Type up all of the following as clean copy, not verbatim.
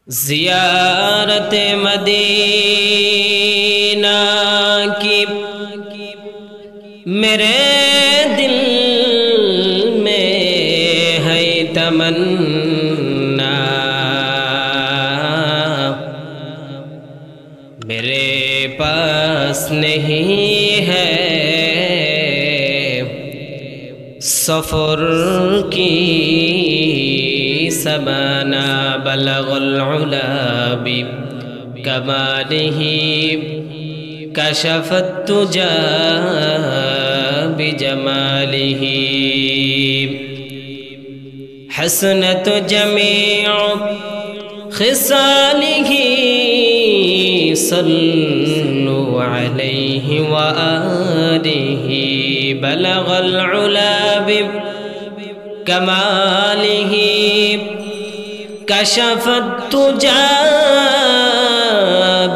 ज़ियारत मदीना की मेरे दिल में है तमन्ना, मेरे पास नहीं है सफ़र की समाना। बलगुल उला बि कमालिही कशफत तुजा बिजमालिही, हसनत जमीउ खिसालिही सल्लु अलैहि व आलिही। बलगुल उला बि कमालिही कशफत तुजा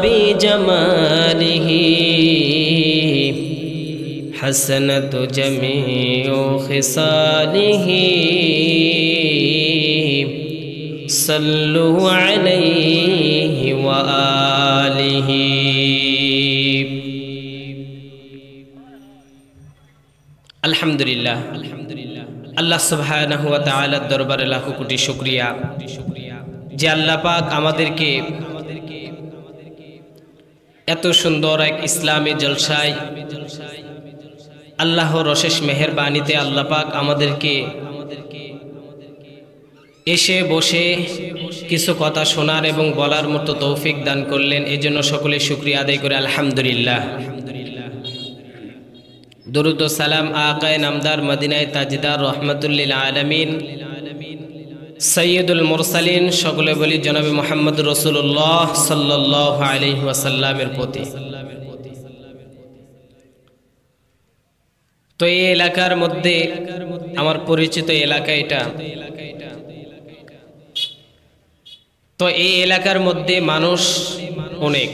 बिजमालिही, हसनत जमीउ खिसालिही सल्लु अलैहि व आलिही। अल्हम्दुलिल्लाह, আল্লাহ সুবহানাহু ওয়া তাআলার দরবারে লাখো কোটি শুকরিয়া যে আল্লাহ পাক আমাদেরকে এত সুন্দর এক ইসলামী জলসায় আল্লাহর অশেষ মেহেরবানিতে আল্লাহ পাক আমাদেরকে এসে বসে কিছু কথা শোনার এবং বলার মতো তৌফিক দান করলেন। এজন্য সকলে শুকরিয়া আদায় করে আলহামদুলিল্লাহ। दुरूद व सलाम आकाए नामदार मदीनाए ताजदार रहमतुल्लिल आलमीन सय्यदुल मुरसलिन सकले बली जनाबे मुहम्मद रसूलुल्लाह सल्लल्लाहु अलैहि वसल्लामेर प्रति। तो এই এলাকার মধ্যে আমার পরিচিত এলাকা এটা, তো এই এলাকার মধ্যে মানুষ অনেক,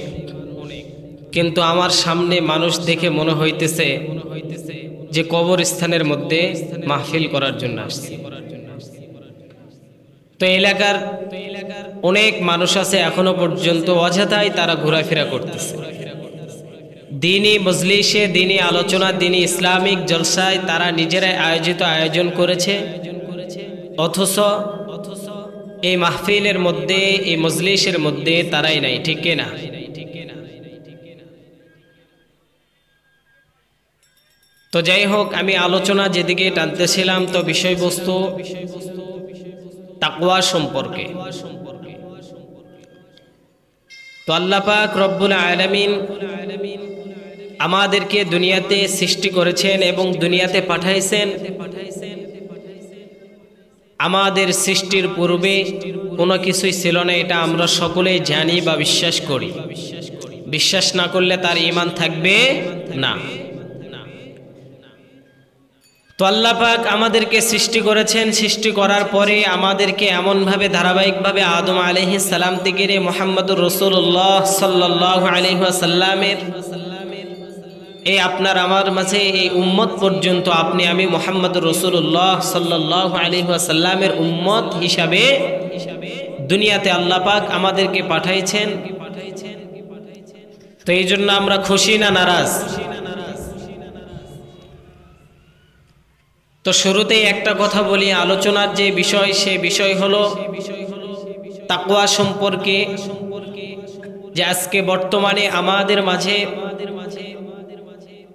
কিন্তু আমার সামনে মানুষ দেখে মনে হইতেছে যে কবরস্থানের মধ্যে মাহফিল করার জন্য আসছে। তো এলাকার অনেক মানুষ আছে এখনো পর্যন্ত অযথাই তারা ঘোরাফেরা করতেছে। দ্বীনি মজলিসে, দ্বীনি আলোচনা, দ্বীনি ইসলামিক জলসায় তারা নিজেরাই আয়োজন করেছে, অথচ এই মাহফিলের মধ্যে, এই মজলিসের মধ্যে তারাই নাই, ঠিক না? তো যাই হোক, আমি আলোচনা যেদিকে টানতেছিলাম, তো বিষয়বস্তু তাকওয়া সম্পর্কে। তো আল্লাহ পাক রব্বুল আলামিন আমাদেরকে দুনিয়াতে সৃষ্টি করেছেন এবং দুনিয়াতে পাঠাইছেন। আমাদের সৃষ্টির পূর্বে কোনো কিছুই ছিল না, এটা আমরা সকলেই জানি বা বিশ্বাস করি। বিশ্বাস না করলে তার ঈমান থাকবে না। তো আল্লাহ পাক আমাদেরকে সৃষ্টি করেছেন, সৃষ্টি করার পরে আমাদেরকে এমনভাবে ধারাবাহিকভাবে আদম আলাইহিস সালাম থেকে মুহাম্মদুর রাসূলুল্লাহ সাল্লাল্লাহু আলাইহি ওয়াসাল্লামের এই আপনার আমার মাঝে এই উম্মত পর্যন্ত আপনি আমি মুহাম্মদুর রাসূলুল্লাহ সাল্লাল্লাহু আলাইহি ওয়াসাল্লামের উম্মত হিসাবে দুনিয়াতে আল্লাহ পাক আমাদেরকে পাঠাইছেন। তো এই জন্য আমরা খুশি না নারাজ? তো শুরুতেই একটা কথা বলি, আলোচনার যে বিষয়, সে বিষয় হলো তাকওয়া সম্পর্কে। যে আজকে বর্তমানে আমাদের মাঝে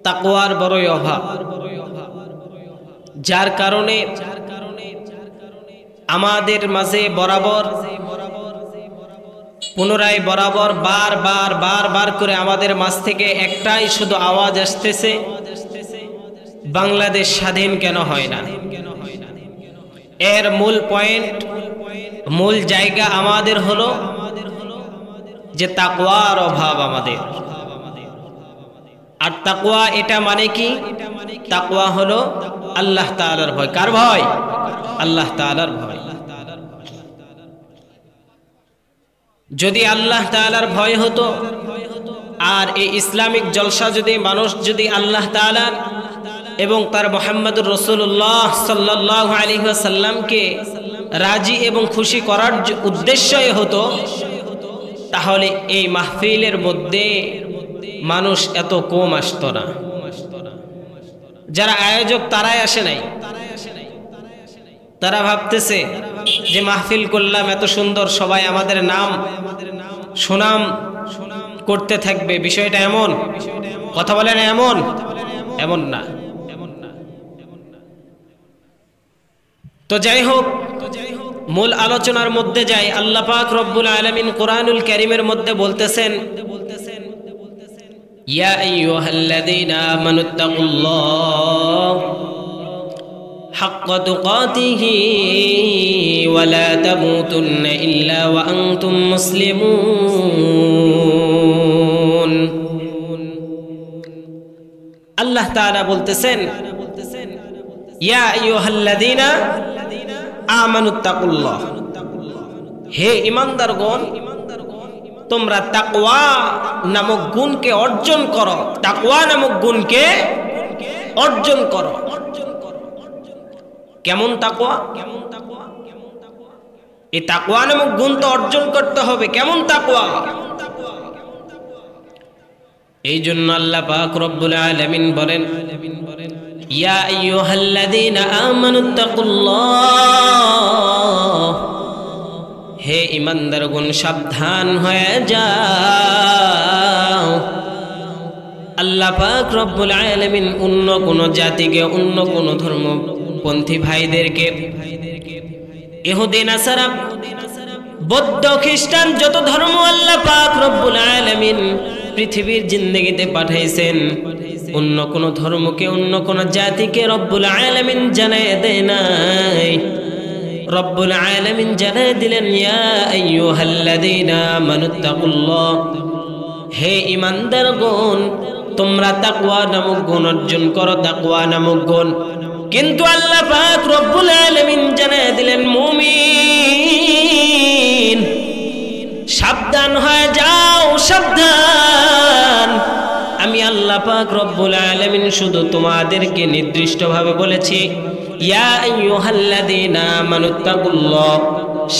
তাকওয়ার বড়ই অভাব, যার কারণে আমাদের মাঝে বরাবর পুনরায় বরাবর বারবার করে আমাদের মাঝ থেকে একটাই শুধু আওয়াজ আসতেছে, বাংলাদেশ স্বাধীন কেন হয় না? এর মূল পয়েন্ট, মূল জায়গা আমাদের হলো যে তাকওয়ার অভাব আমাদের। আর তাকওয়া এটা মানে কি? তাকওয়া হলো আল্লাহ তাআলার ভয়। কার ভয়? আল্লাহ তাআলার ভয়। যদি আল্লাহ তাআলার ভয় হতো, আর এই ইসলামিক জলসা যদি মানুষ যদি আল্লাহ তাআলা এবং তার মুহাম্মদুর রাসূলুল্লাহ সাল্লাল্লাহু আলাইহি ওয়াসাল্লামকে রাজি এবং খুশি করার উদ্দেশ্যই হতো, তাহলে এই মাহফিলের মধ্যে মানুষ এত কম আসতো না। যারা আয়োজক তারাই আসে নাই। তারা ভাবতেছে যে মাহফিল করলাম এত সুন্দর, সবাই আমাদের নাম সুনাম করতে থাকবে, বিষয়টা এমন। কথা বলেন এমন এমন না। তো যাই হোক, মূল আলোচনার মধ্যে যাই। আল্লাহ পাক রব্বুল আলামিন কোরআনুল কারীমের মধ্যে বলতেছেন, ইয়া আইয়ুহাল্লাযীনা আমানুত্তাকুল্লাহ হাক্কা তুকাতিহি ওয়া লা তামুতুন্না ইল্লা ওয়া আনতুম মুসলিমুন। আল্লাহ তাআলা বলতেছেন, ইয়া আইয়ুহাল্লাযীনা আমানুত্তাকুল্লাহ, হে ঈমানদারগণ, তোমরা তাকওয়া নামক গুণকে অর্জন করো। তাকওয়া নামক গুণকে অর্জন করো। কেমন তাকওয়া? এই তাকওয়া নামক গুণ তো অর্জন করতে হবে। কেমন তাকওয়া? এই জন্য আল্লাহ পাক রব্বুল আলামিন বলেন, ইয়া আইয়ুহাল্লাযীনা আমানুত্তাকুল্লাহ, হে ঈমানদারগণ সাবধান হয়ে যাও। আল্লাহ পাক রব্বুল আলামিন অন্য কোন জাতিকে, অন্য কোন ধর্মপন্থী ভাইদেরকে, ইহুদি নাসারা বৌদ্ধ খ্রিস্টান যত ধর্ম আল্লাহ পাক রব্বুল আলামিন পৃথিবীর জিন্দেগিতে পাঠাইছেন, অন্য কোন ধর্মকে, অন্য কোন জাতিকে রব্বুল আলামিন জানায় দেয় নাই। রব্বুল আলামিন জানায় দিলেন, ইয়া আইয়ুহাল্লাযীনা আমানুত্তাকুল্লাহ, হে ঈমানদারগণ তোমরা তাকওয়া নামক গুণ অর্জন করো। তাকওয়া নামক গুণ। কিন্তু আল্লাহ পাক রব্বুল আলামিন জানায় দিলেন, মুমিন সাবধান হয়ে যাও, সাবধান। আমি আল্লাহ পাক রব্বুল আলামিন শুধু তোমাদেরকে নির্দিষ্টভাবে বলেছি, ইয়া আইয়ুহাল্লাযীনা আমানুত্তাকুল্লাহ,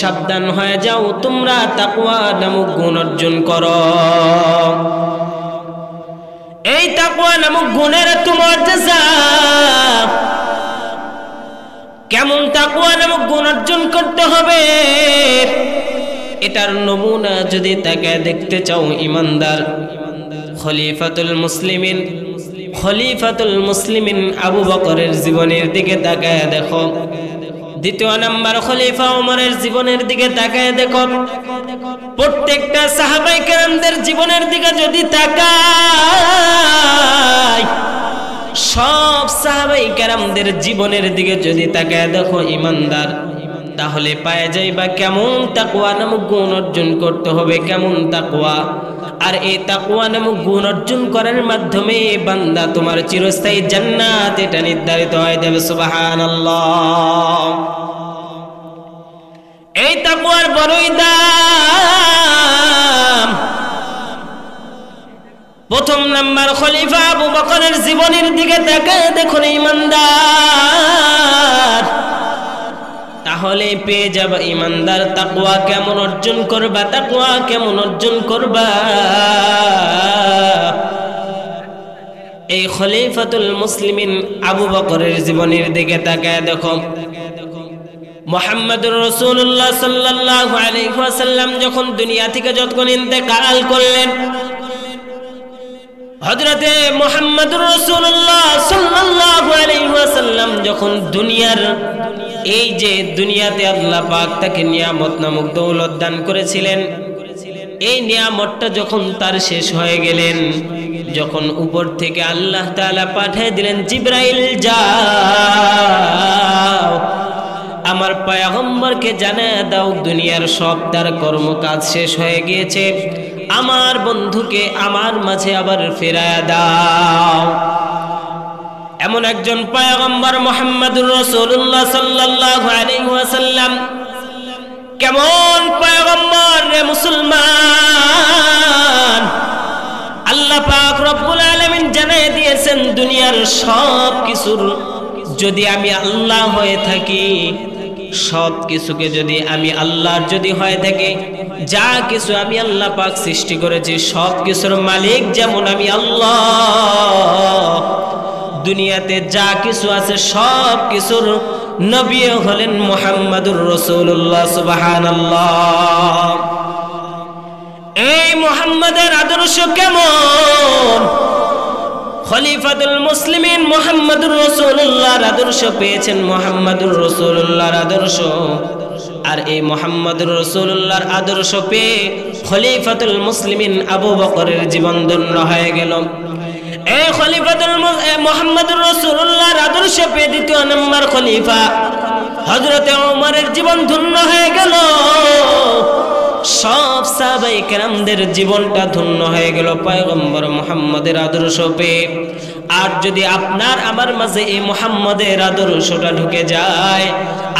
সাবধান হয়ে যাও, তোমরা তাকওয়া নামক গুণ অর্জন করো। এই তাকওয়া নামক গুণের মর্যাদা কেমন? তাকওয়া নামক গুণ অর্জন করতে হবে, এটার নমুনা যদি তাকে দেখতে চাও ঈমানদার, খলিফাতুল মুসলিমিন আবু বকরের জীবনের দিকে তাকায় দেখো। দ্বিতীয় নাম্বার খলিফা ওমরের জীবনের দিকে তাকায় দেখো। প্রত্যেকটা সাহাবায়ে কেরামদের জীবনের দিকে যদি তাকায়, সব সাহাবায়ে কেরামদের জীবনের দিকে যদি তাকায় দেখো ঈমানদার, তাহলে পাওয়া যাইবা কেমন তাকওয়া নামক গুণ অর্জন করতে হবে, কেমন তাকওয়া। আর এই তাকওয়া নামক গুণ অর্জন করার মাধ্যমে বান্দা তোমার চিরস্থায়ী জান্নাত এটা নির্ধারিত হয়ে যাবে। সুবহানাল্লাহ। এই তাকওয়ার বড়ই দাম। প্রথম নাম্বার খলিফা আবু বকরের জীবনের দিকে তাকায় দেখুন ঈমানদার, তাহলে পেয়ে যাবে ঈমানদার তাকওয়া কেমন অর্জন করবা, তাকওয়া কেমন অর্জন করবা। এই খলিফাতুল মুসলিমিন আবু বকরের জীবনের দিকে তাকায় দেখো। মুহাম্মদুর রাসূলুল্লাহ সাল্লাল্লাহু আলাইহি ওয়াসাল্লাম যখন দুনিয়া থেকে যখন ইন্তেকাল করলেন, হযরতে মুহাম্মদুর রাসূলুল্লাহ সাল্লাল্লাহু আলাইহি ওয়াসাল্লাম যখন দুনিয়ার এই যে দুনিয়াতে আল্লাহ পাক তাকে নিয়ামত নামক দৌলত দান করেছিলেন, এই নিয়ামতটা যখন তার শেষ হয়ে গেলেন, যখন উপর থেকে আল্লাহ তাআলা পাঠিয়ে দিলেন, জিবরাইল যাও আমার পয়গম্বরকে জানিয়ে দাও দুনিয়ার সব তার কর্মকাজ শেষ হয়ে গিয়েছে, আমার বন্ধুকে আমার মাঝে আবার ফেরায় দাও। এমন একজন পয়গম্বর মুহাম্মদুর রাসূলুল্লাহ সাল্লাল্লাহু আলাইহি ওয়াসাল্লাম। কেমন পয়গম্বর রে মুসলমান! আল্লাহ পাক রব্বুল আলামিন জানিয়ে দিয়েছেন দুনিয়ার সব কিছুর যদি আমি আল্লাহ হয়ে থাকি, সব কিছুকে যদি আমি আল্লাহর যদি হয়ে থাকে, যা কিছু আমি আল্লাহ পাক সৃষ্টি করেছি সব কিছুর মালিক যেমন আমি আল্লাহ, দুনিয়াতে যা কিছু আছে সব কিছুর নবী হলেন মুহাম্মাদুর রাসূলুল্লাহ। সুবহানাল্লাহ। এই মুহাম্মাদের আদর্শ কেমন? খলিফাতুল মুসলিমিন মুহাম্মাদুর রাসূলুল্লাহর আদর্শ পেয়েছেন, মুহাম্মাদুর রাসূলুল্লাহর আদর্শ। আর এই মুহাম্মাদুর রাসূলুল্লাহর আদর্শ পেয়ে খলিফাতুল মুসলিমিন আবু বকরের জীবন ধন্য হয়ে গেল। এই খলিফাতুল মুহাম্মাদুর রাসূলুল্লাহর আদর্শ পেয়ে দ্বিতীয় নম্বর খলিফা হযরতে ওমরের জীবন ধন্য হয়ে গেল। সব সাহাবায়ে কেরামদের জীবনটা ধন্য হয়ে গেল পয়গম্বর মুহাম্মাদের আদর্শ পেয়ে। আর যদি আপনার আমার মাঝে এই মুহাম্মাদের আদর্শটা ঢুকে যায়,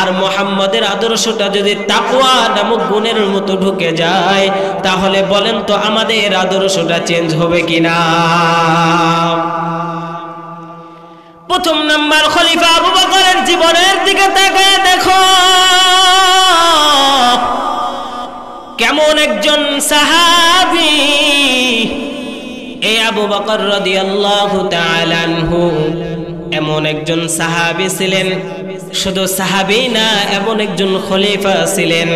আর মুহাম্মাদের আদর্শটা যদি তাকওয়া নামক গুণের মতো ঢুকে যায়, তাহলে বলেন তো আমাদের আদর্শটা চেঞ্জ হবে কিনা? প্রথম নাম্বার খলিফা আবু বকরের জীবনের দিকে তাকায় দেখো কেমন একজন সাহাবী। এই আবু বকর রাদিয়াল্লাহু তাআলা আনহু এমন একজন সাহাবী ছিলেন, শুধু সাহাবী না এমন একজন খলিফা ছিলেন।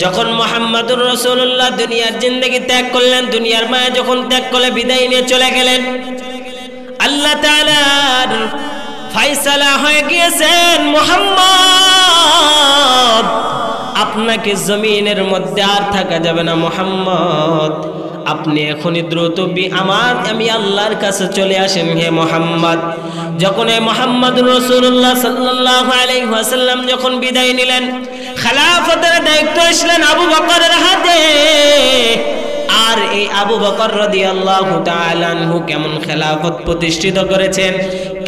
যখন মুহাম্মাদুর রাসূলুল্লাহ দুনিয়ার জিন্দেগি ত্যাগ করলেন, দুনিয়ার মায়া যখন ত্যাগ করে বিদায় নিয়ে চলে গেলেন, আল্লাহ তাআলার ফয়সালা হয়ে গিয়েছেন মুহাম্মদ আপনাকে জমিনের মধ্যে আর থাকা যাবে না। মুহাম্মদ আপনি এখনই দ্রুত আমি আল্লাহর কাছে চলে আসেন হে মুহাম্মদ। যখন এই মুহাম্মদুর রাসূলুল্লাহ সাল্লাল্লাহু আলাইহি ওয়াসাল্লাম যখন বিদায় নিলেন, খেলাফতের দায়িত্ব আসলেন আবু বকরের হাতে। আর এই আবু বকর রাদিয়াল্লাহু তাআলা আনহু কেমন খেলাফত প্রতিষ্ঠিত করেছেন,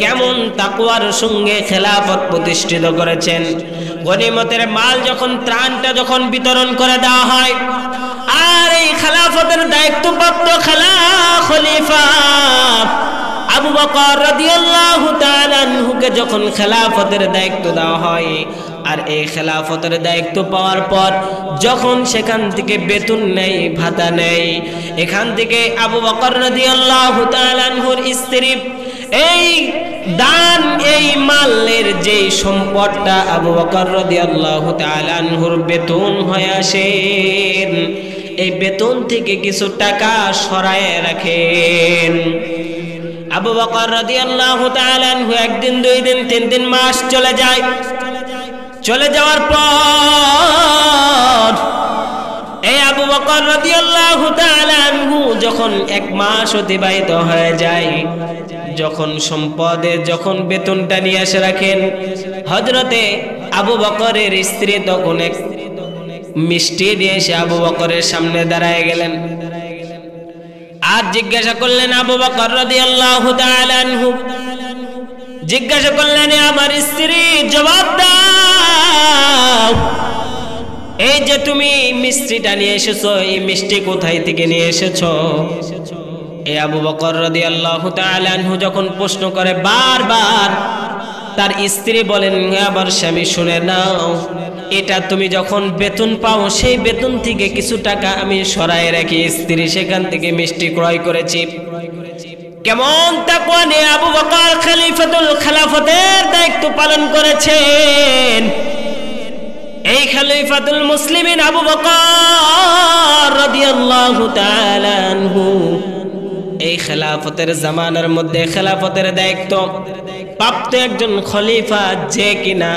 কেমন তাকওয়ার সঙ্গে খেলাফত প্রতিষ্ঠিত করেছেন। গনিমতের মাল যখন ত্রাণটা যখন বিতরণ করে দেওয়া হয়, আর এই খেলাফতের দায়িত্বপ্রাপ্ত খলিফা আবু বকর রাদিয়াল্লাহু তাআলা আনহুকে যখন খেলাফতের দায়িত্ব দেওয়া হয়, আর এই খেলাফতের দায়িত্ব পাওয়ার পর যখন সেখান থেকে বেতন নেই, ভাতা নেই, এখান থেকে আবু বকর রাদিয়াল্লাহু তাআলা আনহুর স্ত্রী এই দান এই মালের যে সম্পদটা আবু বকর রাদিয়াল্লাহু তাআলা আনহুর বেতন হয়ে আসেন, এই বেতন থেকে কিছু টাকা সরায় রাখেন। আবু বকর রাদিয়াল্লাহু তাআলা আনহু একদিন, দুই দিন, 3 দিন, মাস চলে যায়। চলে যাওয়ার পর এই আবু বকর রাদিয়াল্লাহু তাআলা আনহু যখন 1 মাস অতিবাহিত হয়ে যায়, যখন সম্পদের যখন বেতনটা নিয়ে এসে রাখেন, হযরতে আবু বকরের স্ত্রী তখন এক মিষ্টি দিয়ে এসে আবু বকরের সামনে দাঁড়ায় গেলেন। আর জিজ্ঞাসা করলেন আবু বকর রাদিয়াল্লাহু তাআলা আনহু, জিজ্ঞাসা করলেন আমার স্ত্রী জবাব দাও, এই যে তুমি মিষ্টিটা নিয়ে এসেছো, এই মিষ্টি কোথায় থেকে নিয়ে এসেছো? এই আবু বকর রাদিয়াল্লাহু তাআলা আনহু যখন প্রশ্ন করে বারবার, তার স্ত্রী বলেন আবার স্বামী শুনে নাও, এটা তুমি যখন বেতন পাও সেই বেতন থেকে কিছু টাকা আমি সরায় রাখি, স্ত্রী সেখান থেকে মিষ্টি ক্রয় করেছি। কেমন তাকওয়া নিয়ে আবু বকর খেলাফতের দায়িত্ব পালন করেছেন। এই খলিফাতুল মুসলিমিন আবু বকর রাদিয়াল্লাহু তাআলা আনহু এই খেলাফতের জামানার মধ্যে খেলাফতের দায়িত্ব প্রাপ্ত একজন খলিফা, যে কিনা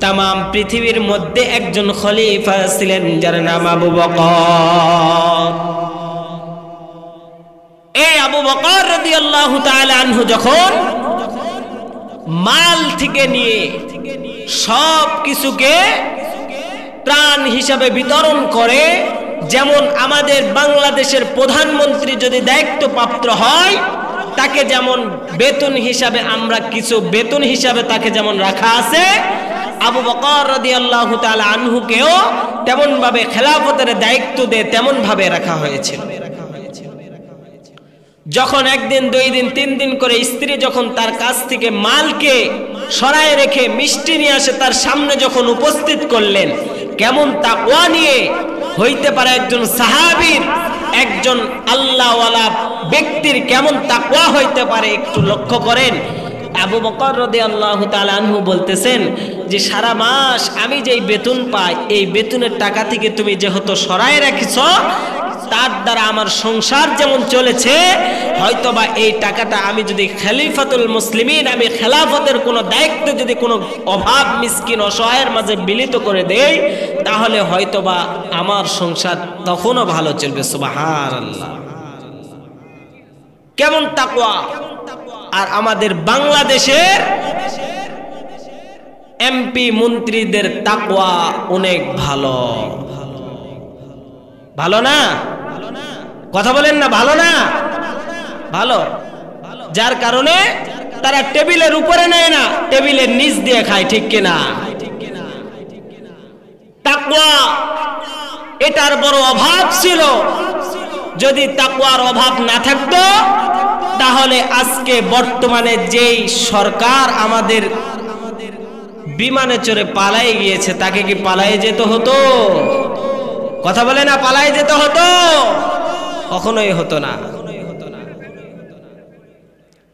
তামাম পৃথিবীর মধ্যে একজন খলিফা ছিলেন, যার নাম আবু বকর। এই আবু বকর রাদিয়াল্লাহু তাআলা আনহু যখন মাল থেকে নিয়ে সব কিছুকে ত্রাণ হিসাবে বিতরণ করে, যেমন আমাদের বাংলাদেশের প্রধানমন্ত্রী যদি দায়িত্বপ্রাপ্ত হয়, তাকে যেমন বেতন হিসাবে আমরা কিছু বেতন হিসাবে তাকে যেমন রাখা আছে, আবু বকর রাদিয়াল্লাহু তাআলা আনহুকেও তেমন ভাবে খেলাফতের দায়িত্ব দিয়ে তেমন ভাবে রাখা হয়েছিল। যখন 1 দিন, 2 দিন, 3 দিন করে স্ত্রী যখন তার কাছ থেকে মালকে সরায় রেখে মিষ্টি নিয়ে আসে তার সামনে যখন উপস্থিত করলেন, কেমন তাকওয়া নিয়ে হইতে পারে একজন সাহাবীর, একজন আল্লাহওয়ালা ব্যক্তির কেমন তাকওয়া হইতে পারে একটু লক্ষ্য করেন। আবু বকর রাদিয়াল্লাহু তাআলা আনহু বলতেছেন যে সারা মাস আমি যেই বেতন পাই, এই বেতনের টাকা থেকে তুমি যেহেতু সরায় রাখিছো, তার দ্বারা আমার সংসার যেমন চলেছে, হয়তোবা এই টাকাটা আমি যদি খলিফাতুল মুসলিমিন, আমি খেলাফতের কোনো দায়িত্ব যদি কোনো অভাব মিসকিন অসহায়ের মাঝে বিলিত করে দেই, তাহলে হয়তোবা আমার সংসার তখনও ভালো চলবে। সুবহানাল্লাহ, কেমন তাকওয়া! আর আমাদের বাংলাদেশের এমপি মন্ত্রীদের তাকওয়া অনেক ভালো। ভালো না? কথা বলেন না, ভালো না? ভালো। যার কারণে তারা টেবিলের উপরে নেয় না, টেবিলের নিচ দিয়ে খায়, ঠিক কিনা? তাকওয়া এটার বড় অভাব ছিল। যদি তাকওয়ার অভাব না থাকতো, তাহলে আজকে বর্তমানে যেই সরকার আমাদের বিমানে চড়ে পালায়ে গিয়েছে, তাকে কি পালায়ে যেতে হতো? কথা বলে না, পালায়ে যেতে হতো? কখনোই হতো না।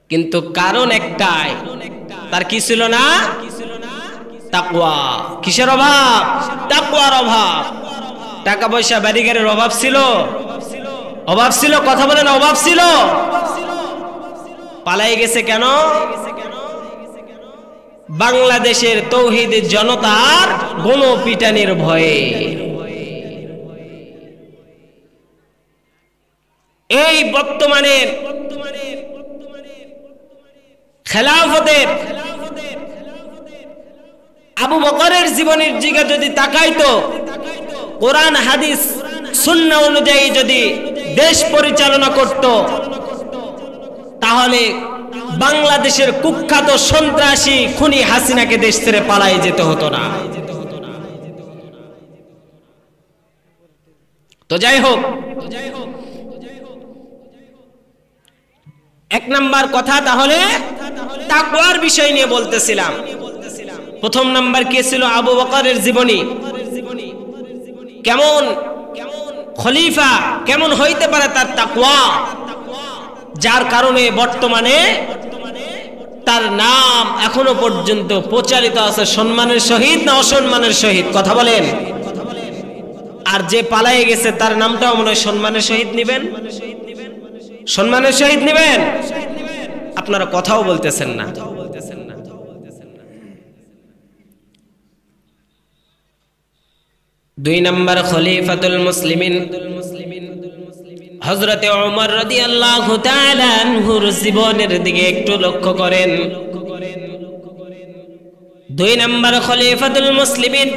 কিন্তু কারণ একটাই, তার কি ছিল না? তাকওয়া। কিসের অভাব? তাকওয়ার অভাব। টাকা পয়সা বাড়ি গাড়ির অভাব ছিল? অভাব ছিল। কথা বলে না, অভাব ছিল। পালায়ে গেছে কেন? বাংলাদেশের তৌহিদের জনতার গণপিটানির ভয়ে। এই বর্তমানের খেলাফতের আবু বকরের জীবনের দিকে যদি তাকাইতো, কোরআন হাদিস সুন্নাহ অনুযায়ী যদি দেশ পরিচালনা করত, তাহলে বাংলাদেশের কুখ্যাত সন্ত্রাসী খুনি হাসিনাকে দেশ ছেড়ে পালায়ে যেতে হতো না। তো যাই হোক, এক নাম্বার কথা তাহলে তাকওয়ার বিষয় নিয়ে বলতেছিলাম। প্রথম নাম্বার কে ছিল? আবু বকরের জীবনী। কেমন খলিফা, কেমন হইতে পারে তার তাকওয়া, যার কারণে বর্তমানে তার নাম এখনো পর্যন্ত প্রচারিত আছে সম্মানের সহিত না অসম্মানের সহিত? কথা বলেন। আর যে পালায়ে গেছে তার নামটাও মনে হয় সম্মানের সহিত নিবেন, সম্মানের সহিত নিবেন। আপনারা কথাও বলতেছেন না। দুই নম্বর খলিফাতুল মুসলিমিন হযরতে ওমর রাদিয়াল্লাহু তাআলা আনহুর জীবনের দিকে একটু লক্ষ্য করেন। দুই নম্বর খলিফাতুল মুসলিমিন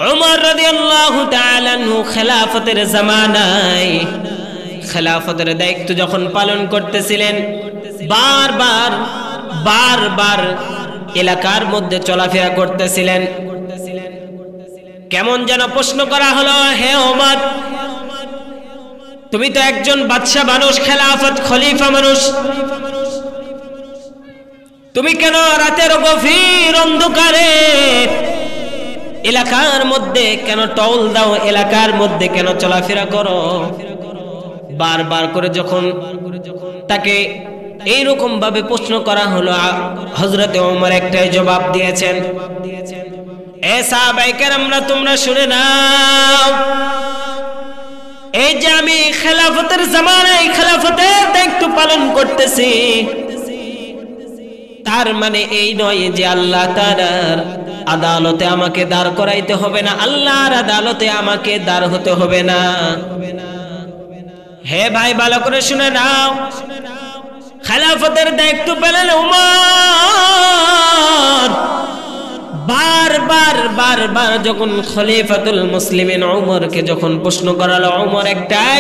ওমর রাদিয়াল্লাহু তাআলা আনহু খেলাফতের জামানায় খেলাফতের দায়িত্ব যখন পালন করতেছিলেন, বারবার এলাকার মধ্যে চলাফেরা করতেছিলেন। কেমন যেন প্রশ্ন করা হলো, হে ওমর, তুমি তো একজন বাদশা মানুষ, খেলাফত খলিফা মানুষ, তুমি কেন রাতের গভীর অন্ধকারে এলাকার মধ্যে কেন টহল দাও, এলাকার মধ্যে কেন চলাফেরা করো? বারবার করে যখন তাকে এইরকম ভাবে প্রশ্ন করা হলো, হযরতে ওমর একটাই জবাব দিয়েছেন, এ সাহাবায়ে কেরামরা, তোমরা শুনে নাও, এই যে আমি খেলাফতের জামানায় খেলাফতের দায়িত্ব পালন করতেছি, তার মানে এই নয় যে আল্লাহ তাআলার আদালতে আমাকে দাঁড় করাইতে হবে না, আল্লাহর আদালতে আমাকে দাঁড় হতে হবে না। হে ভাই, ভালো করে শুনে নাও, খেলাফতের দায়িত্ব পেলেন ওমর। বারবার যখন খলিফাতুল মুসলিমিন ওমরকে যখন প্রশ্ন করালো, ওমর একটাই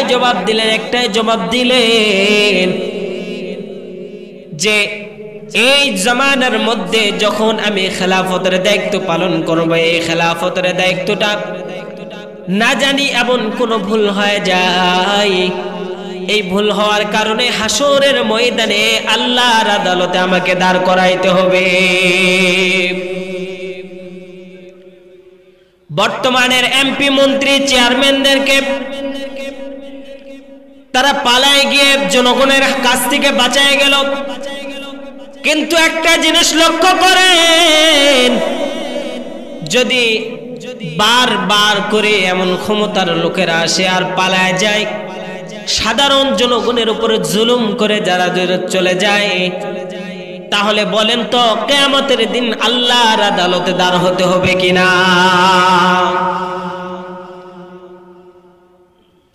জবাব দিলেন যে এই জামানার মধ্যে যখন আমি খেলাফতের দায়িত্ব পালন করব, এই খেলাফতের দায়িত্বটা না জানি এমন কোন ভুল হয়ে যায়, এই ভুল হওয়ার কারণে হাসরের ময়দানে আল্লাহর আদালতে আমাকে দাঁড় করাইতে হবে। বর্তমানের এমপি মন্ত্রী চেয়ারম্যানদেরকে তারা পালায় গিয়ে জনগণের কাছ থেকে বাঁচায় গেল। কিন্তু একটা জিনিস লক্ষ্য করেন, যদি বারবার করে এমন ক্ষমতার লোকেরা আসে আর পালায় যায়, সাধারণ জনগণের উপরে জুলুম করে যারা চলে যায়, তাহলে বলেন তো কিয়ামতের দিন আল্লাহর আদালতে দাঁড় হতে হবে কিনা?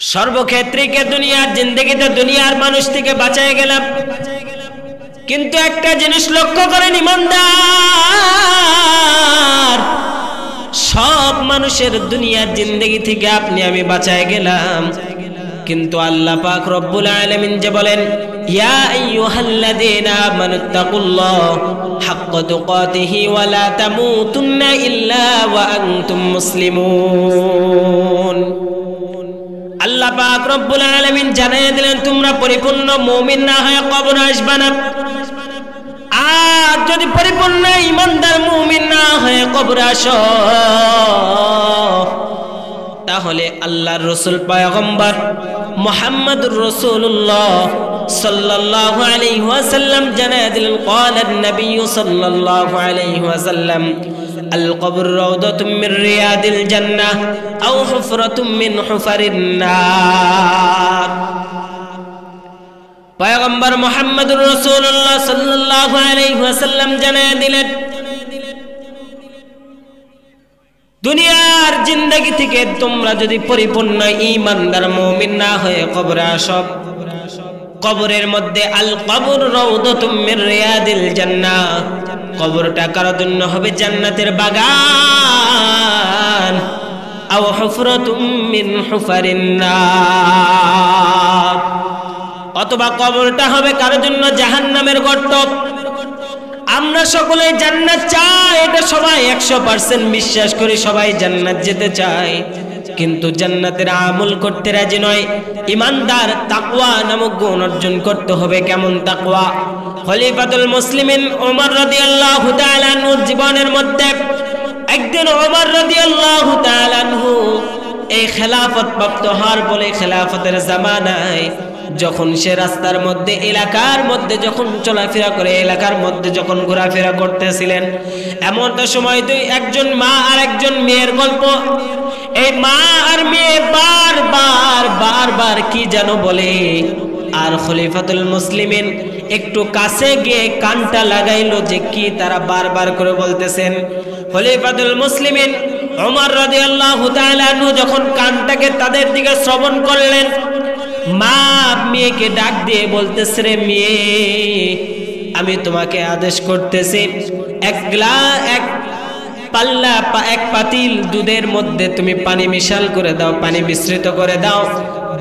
সর্বক্ষেত্রে কে দুনিয়ার জিন্দেগিতে দুনিয়ার মানুষ থেকে বাঁচায় গেলাম, কিন্তু একটা জিনিস লক্ষ্য করেন ইমানদার, সব মানুষের দুনিয়ার জিন্দেগি থেকে আপনি আমি বাঁচায় গেলাম, কিন্তু আল্লাহ পাক রব্বুল আলামিন যে বলেন ইয়া আইয়ুহাল্লাযীনা আমানুত্তাকুল্লাহ হাক্কা তুকাতিহি ওয়া লা তামুতুন্না ইল্লা ওয়া আনতুম মুসলিমুন। আল্লাহ পাক রব্বুল আলামিন জানিয়ে দিলেন তোমরা পরিপূর্ণ মুমিন না হয়ে কবরে আসবে না। আর যদি পরিপূর্ণ ঈমানদার মুমিন না হয়ে কবরে আসো, তাহলে আল্লাহর রাসূল পয়গম্বর মুহাম্মদুর রাসূলুল্লাহ সাল্লাল্লাহু আলাইহি ওয়াসাল্লাম জানিয়ে দিলেন ক্বালান নবী সাল্লাল্লাহু আলাইহি ওয়াসাল্লাম আল কবর রাউদাতুম মির রিয়াদিল জান্নাহ আও হুফরাতুম মিন হুফারিন নার। পয়গম্বর মুহাম্মদুর রাসূলুল্লাহ সাল্লাল্লাহু আলাইহি ওয়াসাল্লাম জানিয়ে দিলেন দুনিয়ার জিন্দেগি থেকে তোমরা যদি পরিপূর্ণ ঈমানদার মুমিন না হয়ে কবরে আসো, কবরের মধ্যে আল কবর রাউদাতুম মির রিয়াদিল জান্নাহ, কবরটা কার জন্য হবে? জান্নাতের বাগান। আও হুফরাতুম মিন হুফারিন নার, অথবা কবরটা হবে কার জন্য? জাহান্নামের গর্ত। আমরা সকলে জান্নাত চাই, এটা সবাই 100% বিশ্বাস করি, সবাই জান্নাত যেতে চায়, কিন্তু জান্নাতের আমল করতে রাজি নয়। ঈমানদার তাকওয়া নামক গুণ অর্জন করতে হবে। কেমন তাকওয়া? খলিফাতুল মুসলিমিন ওমর রাদিয়াল্লাহু তাআলা আনহুর জীবনের মধ্যে একদিন ওমর রাদিয়াল্লাহু তাআলা আনহু এই খেলাফত প্রাপ্ত হওয়ার বলে খেলাফতের জামানায় যখন সে রাস্তার মধ্যে এলাকার মধ্যে যখন চলাফেরা করে, এলাকার মধ্যে যখন ঘোরাফেরা করতেছিলেন, এমন তো সময় একজন মা আর একজন মেয়ের গল্প। এই মা আর মেয়ে বারবার কি যেন বলে, আর খলিফাতুল মুসলিমিন একটু কাছে গিয়ে কানটা লাগাইলো যে কি তারা বারবার করে বলতেছেন। খলিফাতুল মুসলিমিন ওমর রাদিয়াল্লাহু তাআলা আনহু যখন কানটাকে তাদের দিকে শ্রবণ করলেন, মা মেয়েকে ডাক দিয়ে বলতেছে, রে মেয়ে, আমি তোমাকে আদেশ করতেছি এক পাতিল দুধের মধ্যে তুমি পানি মিশাল করে দাও, পানি মিশ্রিত করে দাও।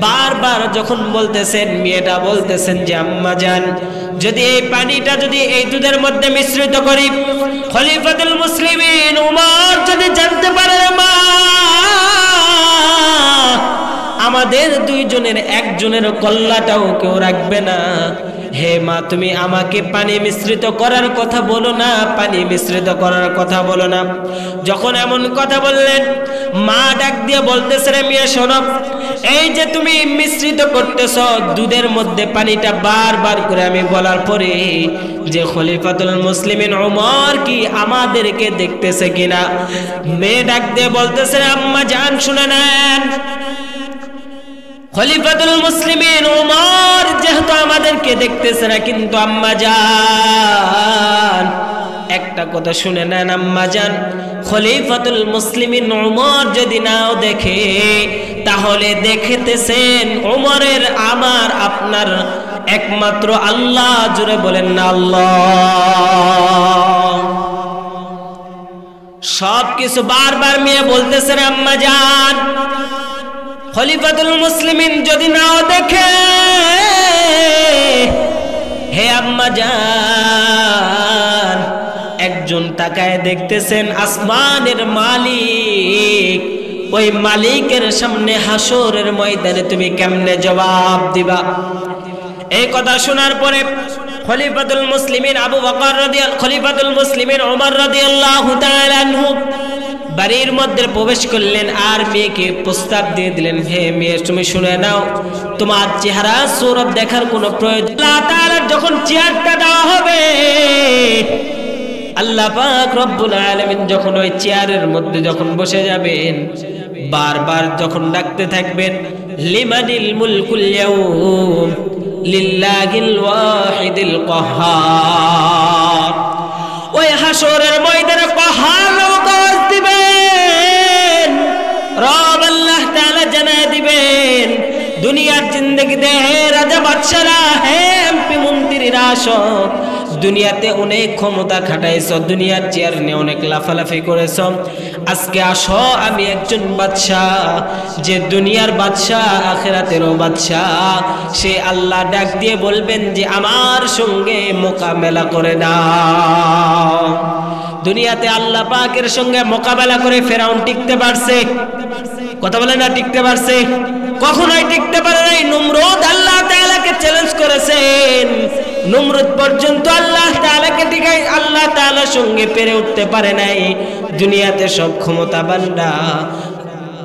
বারবার যখন বলতেছেন, মেয়েটা বলতেছেন যে আম্মা জান, যদি এই পানিটা যদি এই দুধের মধ্যে মিশ্রিত করি, খলিফাতুল মুসলিমিন ওমর যদি জানতে পারে মা আমাদের দুইজনের একজনের কল্লাটাও কেউ রাখবে না। হে মা, তুমি আমাকে পানি মিশ্রিত করার কথা বলো না, পানি মিশ্রিত করার কথা বলো না। যখন এমন কথা বললেন, মা ডাক দিয়ে বলতেছে, রে মেয়ে শোনো, এই যে তুমি মিশ্রিত করতেছ দুধের মধ্যে পানিটা, বারবার করে আমি বলার পরে যে খলিফাতুল মুসলিমিন ওমর কি আমাদেরকে দেখতেছে কিনা? মেয়ে ডাক দিয়ে বলতেছে, আম্মা জান শুনে নেন, খলিফাতুল মুসলিমিন ওমর যেহেতু আমাদেরকে দেখতেছে না, কিন্তু আম্মা জান একটা কথা শুনে নেন আম্মা জান, খলিফাতুল মুসলিমিন ওমর যদি নাও দেখে, তাহলে দেখতেছেন ওমরের আমার আপনার একমাত্র আল্লাহ। জুড়ে বলেন না আল্লাহ। সব কিছু বারবার মেয়ে বলতেছেন আম্মা জান, খলিফাতুল মুসলিমিন যদি নাও দেখে, হে আম্মা জান, একজন তাকায় দেখতেছেন আসমানের মালিক, ওই মালিকের সামনে হাসরের ময়দানে তুমি কেমনে জবাব দিবা? এই কথা শোনার পরে খলিফাতুল মুসলিমিন আবু বকর খলিফাতুল মুসলিমিন ওমর রাদিয়াল্লাহু তাআলা আনহু বাড়ির মধ্যে প্রবেশ করলেন আর মেয়েকে প্রস্তাব দিয়ে দিলেন, হে মেয়ে তুমি শুনে নাও, তোমার চেহারা সৌরভ দেখার কোনো প্রয়োজন। আল্লাহ তাআলার যখন চেয়ারটা দেওয়া হবে, আল্লাহ পাক রব্বুল আলামিন যখন ওই চেয়ারের মধ্যে যখন বসে যাবেন, বারবার যখন ডাকতে থাকবেন, লিমানিল মুলকুল ইয়াউম লিল্লাহিল ওয়াহিদিল কাহ্হার। ওই হাসরের ময়দানে কাহ্হার আওয়াজ দিবেন, রব আল্লাহ তাআলা জানায় দিবেন, দুনিয়ার জিন্দেগিতে হে রাজা বাদশারা, হে এমপি মন্ত্রীরা, আসো, দুনিয়াতে অনেক ক্ষমতা খাটাইছো, দুনিয়ার চেয়ার নিয়ে অনেক লাফালাফি করেছো, আজকে আসো আমি একজন বাদশাহ, যে দুনিয়ার বাদশাহ আখিরাতেরও বাদশাহ। সে আল্লাহ ডাক দিয়ে বলবেন যে আমার সঙ্গে মোকাবেলা করে দাও। দুনিয়াতে আল্লাহ পাকের সঙ্গে মোকাবেলা করে ফেরাউন টিকতে পারছে? কথা বলে না, টিকতে পারছে? কখনোই টিকতে পারে নাই। নমরুদ আল্লাহ তাআলাকে চ্যালেঞ্জ করেছেন, নমরুদ পর্যন্ত আল্লাহ তাআলাকে টিকাই আল্লাহ তাআলার সঙ্গে পেরে উঠতে পারে নাই। দুনিয়াতে সব ক্ষমতাবানরা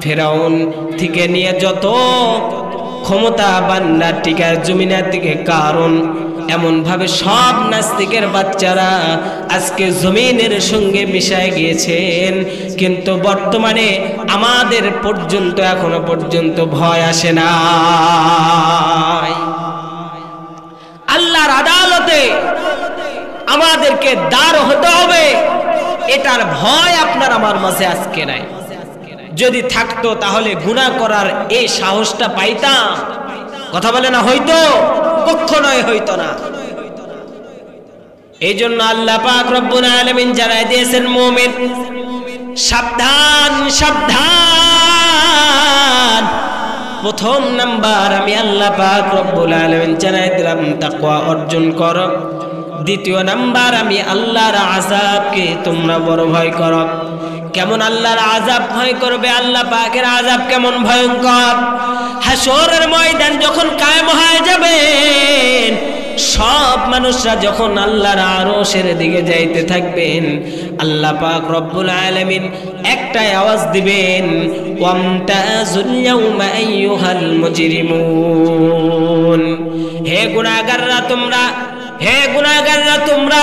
ফেরাউন থেকে নিয়ে যত ক্ষমতাবানরা টিকার জমিনের দিকে, কারণ এমন ভাবে সব নাস্তিকের বাচ্চারা আজকে জমিনের সঙ্গে মিশায় গিয়েছেন, কিন্তু বর্তমানে আমাদের পর্যন্ত এখনো পর্যন্ত ভয় আসে না। আল্লাহর আদালতে আমাদেরকে দাঁড় হতে হবে, এটার ভয় আপনার আমার মাঝে আজকে নাই। যদি থাকতো তাহলে গুনাহ করার এই সাহসটা পাইতাম? কথা বলে না, হইতো? কখনোই হইতো না। এই জন্য আল্লাহ পাক রব্বুল আলামিন জানাই দিয়েছেন, মুমিন সাবধান সাবধান। প্রথম নাম্বার আমি আল্লাহ পাক রব্বুল আলামিন জানাই দিলাম তাকওয়া অর্জন করো। দ্বিতীয় নাম্বার আমি আল্লাহর আযাবকে তোমরা বড় ভয় করো। কেমন আল্লাহর আযাব ভয় করবে? আল্লাহ পাকের আযাব কেমন ভয়ঙ্কর! হাসরের ময়দান যখন কায়েম হয়ে যাবে, সব মানুষরা যখন আল্লাহর আরশের দিকে যাইতে থাকবেন, আল্লাহ পাক রব্বুল আলামিন একটাই আওয়াজ দিবেন, ওয়ামতাজুল ইয়াউমা আইয়ুহাল মুজরিমুন। হে গুনাহগাররা তোমরা, হে গুনাহগাররা তোমরা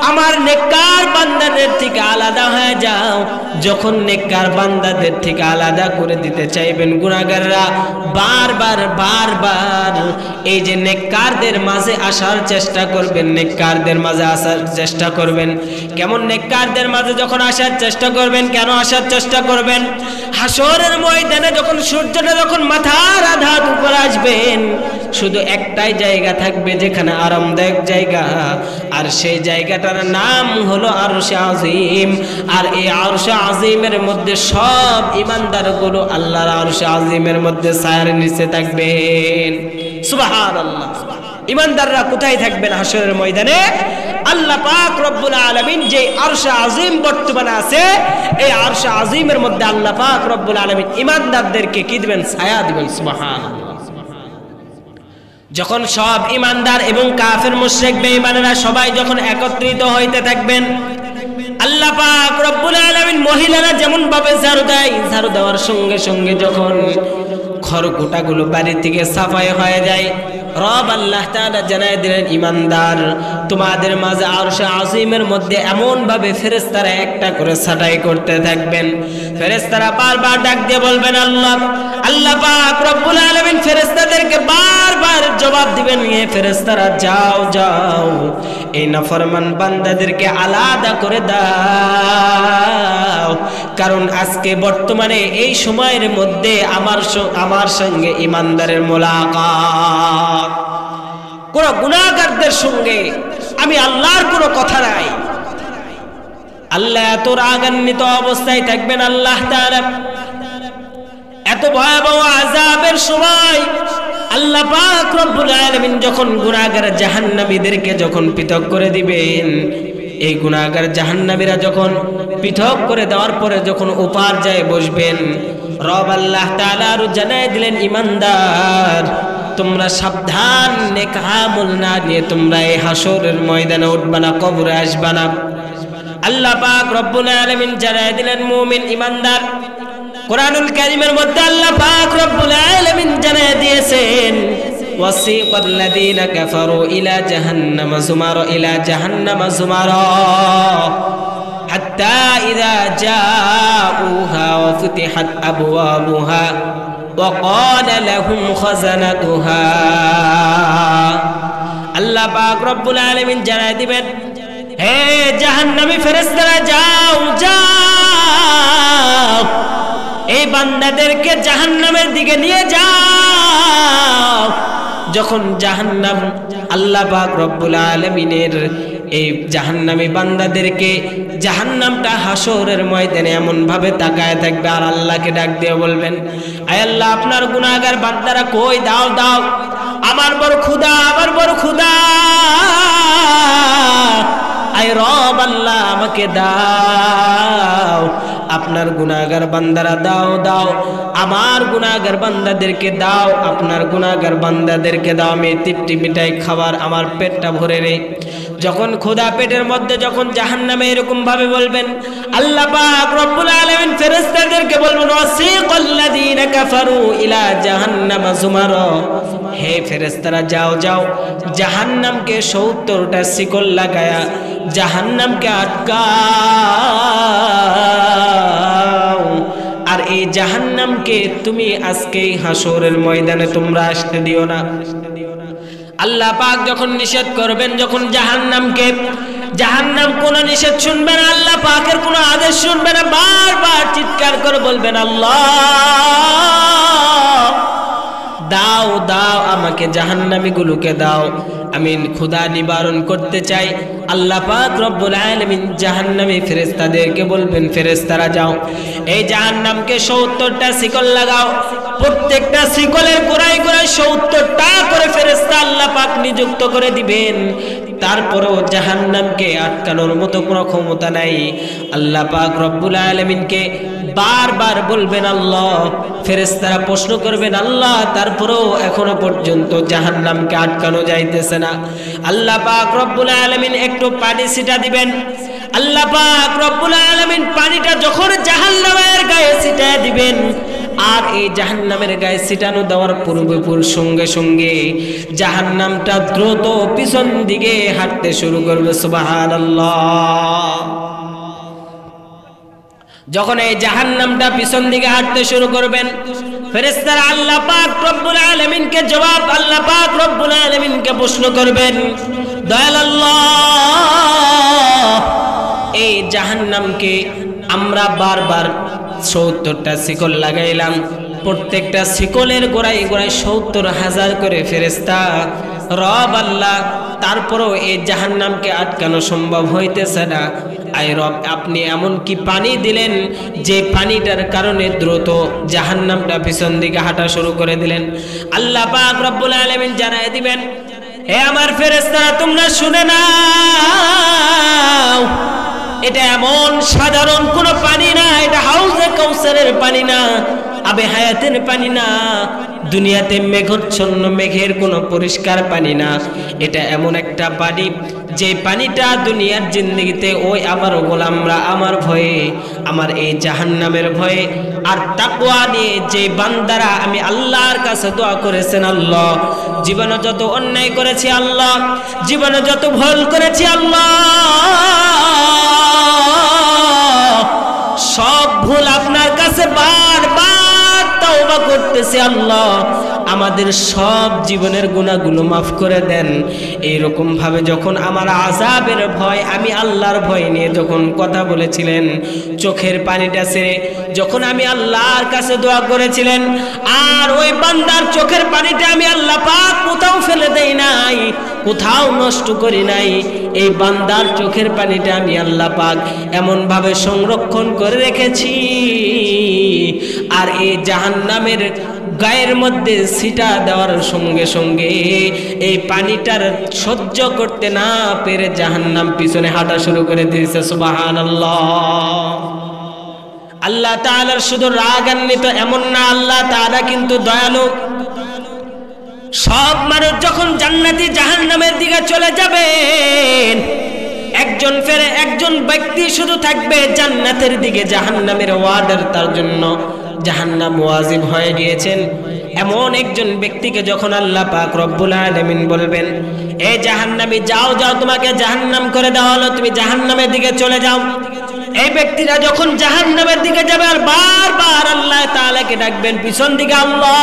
আমার নেককার বান্দাদের থেকে আলাদা হয়ে যাও। যখন নেককার বান্দাদের থেকে আলাদা করে দিতে চাইবেন গুনাহগাররা, বারবার বারবার এই যে নেককারদের মাঝে আসার চেষ্টা করবেন, নেককারদের মাঝে আসার চেষ্টা করবেন। কেমন নেককারদের মাঝে যখন আসার চেষ্টা করবেন, কেন আসার চেষ্টা করবেন? হাসরের ময়দানে যখন সূর্যটা যখন মাথার আধাত উপর আসবেন, শুধু একটাই জায়গা থাকবে যেখানে আরামদায়ক জায়গা, আর সেই জায়গাটার নাম হলো আরশে আজিম। আর এই আরশে আজিমের মধ্যে সব ইমানদারগুলো আল্লাহর আরশে আজিমের মধ্যে ছায়ার নিচে থাকবেন। সুবহানাল্লাহ। ইমানদাররা কোথায় থাকবেন হাসরের ময়দানে? আল্লাহ পাক রব্বুল আলামিন যে আরশে আজিম বর্তমানে আছে, এই আরশে আজিমের মধ্যে আল্লাহ পাক রব্বুল আলামিন ইমানদারদেরকে কি দিবেন? ছায়া দিবেন। সুবহানাল্লাহ। যখন সব ইমানদার এবং কাফের মুশরিক বেঈমানেরা সবাই যখন একত্রিত হইতে থাকবেন, আল্লাহ পাক রব্বুল আলামিন মহিলারা যেমন ভাবে ঝাড়ু দেয়, ঝাড়ু দেওয়ার সঙ্গে সঙ্গে যখন খড়কুটাগুলো বাড়ি থেকে সাফাই হয়ে যায়, রব আল্লাহ তাআলা জানায় দিলেন, ইমানদার তোমাদের মাঝে আরশে আজিমের মধ্যে এমন ভাবে ফেরেশতারা একটা করে ছাঁটাই করতে থাকবেন। ফেরেশতারা বারবার ডাক দিয়ে বলবেন, আল্লাহ আল্লাহ পাক রব্বুল আলামিন ফেরেশতাদেরকে বারবার জবাব দিবেন, হে ফেরেশতারা যাও যাও, এই নাফরমান বান্দাদেরকে আলাদা করে দাও, কারণ আজকে বর্তমানে এই সময়ের মধ্যে আমার সঙ্গে ইমানদারের মোলাকাত। কোন গুনাহগারদের সঙ্গে আমি আল্লাহর কোনো কথা নাই। আল্লাহ এত রাগান্বিত অবস্থায় থাকবেন, আল্লাহ তাআলা এত ভয়াবহ আযাবের সময় আল্লাহ পাক রব্বুল আলামিন যখন গুনাহগার জাহান্নামীদেরকে যখন পৃথক করে দিবেন, এই গুনাহগার জাহান্নামীরা যখন পৃথক করে দেওয়ার পরে যখন ওপার যায় বসবেন, রব আল্লাহ তাআলা আরো জানায় দিলেন, ইমানদার তোমরা সাবধান, নেক আমল না নিয়ে তোমরা এই হাসরের ময়দানে উঠবা না, কবরে আসবা না। আল্লাহ পাক রব্বুল আলামিন জানায় দিলেন মুমিন ইমানদার কোরআনুল কারীমের মধ্যে আল্লাহ পাক রব্বুল আলামিন জানায় দিয়েছেন ওয়াসিকাল্লাযীনা কাফারু ইলা জাহান্নামা যুমারা হাত্তা ইযা জাউহা ওয়া ফুতিহাত আবওয়াবুহা ওয়া ক্বালা লাহুম খাযানাতুহা আল্লাহ পাক রব্বুল আলামিন জানায় দিবেন হে জাহান্নামী ফেরেশতারা যাও যাও এই বান্দাদেরকে জাহান্নামের দিকে নিয়ে যাও যখন জাহান্নাম আল্লাহ পাক রব্বুল আলামিনের এই জাহান্নামী বান্দাদেরকে জাহান্নামটা হাসরের ময়দানে এমন ভাবে তাকায় থাকবে আর আল্লাহকে ডাক দিয়ে বলবেন আয় আল্লাহ আপনার গুনাহগার বান্দারা কই দাও দাও আমার বড় ক্ষুধা আয় রব আল্লাহ আমাকে দাও আপনার গুনাহগার বান্দারা দাও দাও আমার গুনাহগার বান্দাদেরকে দাও আপনার গুনাহগার বান্দাদেরকে দাও আমি তৃপ্তি মিটাই খাবার আমার পেটটা ভরে রে যখন খোদা পেটের মধ্যে যখন জাহান্নামে এরকম ভাবে বলবেন আল্লাহ পাক রব্বুল আলামিন ফেরেশতাদেরকে বলবেন ওয়াসিকাল্লাযীনা কাফারু ইলা জাহান্নামা যুমারা হে ফেরেশতারা যাও যাও জাহান্নামকে 70টা শিকল লাগায়া জাহান্নামকে আটকাও আর এই জাহান্নামকে তুমি আজকে হাসরের ময়দানে তোমরা আসতে দিও না আল্লাহ পাক যখন নিষেধ করবেন যখন জাহান্নাম কোন নিষেধ শুনবে না আল্লাহ পাকের কোন আদেশ শুনবে না বারবার চিৎকার করে বলবেন আল্লাহ দাও দাও আমাকে জাহান্নামী গুলোকে দাও আমি ক্ষুধা নিবারণ করতে চাই আল্লাহ পাক রব্বুল আলামিন জাহান্নামী ফেরেশতাদেরকে বলবেন ফেরেশতারা যাও এই জাহান্নামকে 70টা শিকল লাগাও প্রত্যেকটা শিকলের গোড়ায় গোড়ায় 70টা করে ফেরেশতা আল্লাহ পাক নিযুক্ত করে দিবেন তারপরেও জাহান্নামকে আটকানোর মতো কোনো ক্ষমতা নাই আল্লাহ পাক রব্বুল আলামিনকে বারবার বলবেন আল্লাহ ফেরেশতারা প্রশ্ন করবেন আল্লাহ তারপরেও এখনো পর্যন্ত জাহান্নামকে আটকানো যাইতেছে না আল্লাহ পাক রব্বুল আলামিন একটু পানি ছিটা দিবেন আল্লাহ পাক রব্বুল আলামিন পানিটা যখন জাহান্নামের গায়ে ছিটায় দিবেন আর এই জাহান্নামের গায়ে ছিটানো দেওয়ার পূর্বে সঙ্গে সঙ্গে জাহান্নামটা দ্রুত পিছন দিকে হাঁটতে শুরু করবে সুবহানাল্লাহ যখন এই জাহান্নামটা পিছন দিকে হাঁটতে শুরু করবেন ফেরেশতারা আল্লাহ পাক রব্বুল আলামিনকে জবাব আল্লাহ পাক রব্বুল আলামিনকে প্রশ্ন করবেন দয়াল আল্লাহ এই জাহান্নামকে আমরা বারবার 70টা শিকল লাগাইলাম প্রত্যেকটা শিকলের গোড়ায় গোড়ায় 70,000 করে ফেরেশতা রব আল্লাহ তারপরেও এই জাহান্নামকে আটকানো সম্ভব হইতেছে না আয় রব আপনি এমন কি পানি দিলেন যে পানিটার কারণে দ্রুত জাহান্নামটা পিছন দিকে হাঁটা শুরু করে দিলেন আল্লাহ পাক রব্বুল আলামিন জানায় দিবেন হে আমার ফেরেশতারা তোমরা শুনে নাও এটা এমন সাধারণ কোনো পানি না এটা হাউজে কাউসারের পানি না আবে হায়াতের পানি না দুনিয়াতে মেঘচ্ছন্ন মেঘের কোনো পরিষ্কার পানি না এটা এমন একটা পানি যে পানিটা দুনিয়ার জিন্দেগিতে ওই আমার গোলামরা আমার ভয়ে আমার এই জাহান্নামের ভয়ে আর তাকওয়া নিয়ে যে বান্দারা আমি আল্লাহর কাছে দোয়া করেছেন আল্লাহ জীবনে যত অন্যায় করেছি আল্লাহ জীবনে যত ভুল করেছি আল্লাহ সব ভুল আপনার কাছে বারবার তওবা করতেছি আল্লাহ আমাদের সব জীবনের গুনাহগুলো মাফ করে দেন এইরকম ভাবে যখন আমার আযাবের ভয় আমি আল্লাহর ভয় নিয়ে যখন কথা বলেছিলেন চোখের পানিটা ছেড়ে যখন আমি আল্লাহর কাছে দোয়া করেছিলেন আর ওই বান্দার চোখের পানিটা আমি আল্লাহ পাক কোথাও ফেলে দেই নাই কোথাও নষ্ট করি নাই এই বান্দার চোখের পানিটা আমি আল্লাহ পাক এমন ভাবে সংরক্ষণ করে রেখেছি আর এই জাহান্নামের গায়ের মধ্যে ছিটা দেওয়ার সঙ্গে সঙ্গে এই পানিটার সহ্য করতে না পেরে জাহান্নাম পিছনে হাঁটা শুরু করে দিয়েছে সুবহানাল্লাহ আল্লাহ তাআলার শুধু রাগান্বিত এমন না আল্লাহ তাআলা কিন্তু দয়ালু সব মানুষ যখন জান্নাতি জাহান্নামের দিকে চলে যাবেন একজন ব্যক্তি শুধু থাকবে জান্নাতের দিকে, জাহান্নামের ওয়ার্ডার তার জন্য জাহান্নাম ওয়াজিব হয়ে গিয়েছেন। এমন একজন ব্যক্তিকে যখন আল্লাহ পাক রব্বুল আলামিন বলবেন, এ জাহান্নামী যাও যাও, তোমাকে জাহান্নাম করে দেওয়া হলো, তুমি জাহান্নামের দিকে চলে যাও। এই ব্যক্তিরা যখন জাহান্নামের দিকে যাবে আর বারবার আল্লাহ তাআলাকে ডাকবেন পিছন দিকে, আল্লাহ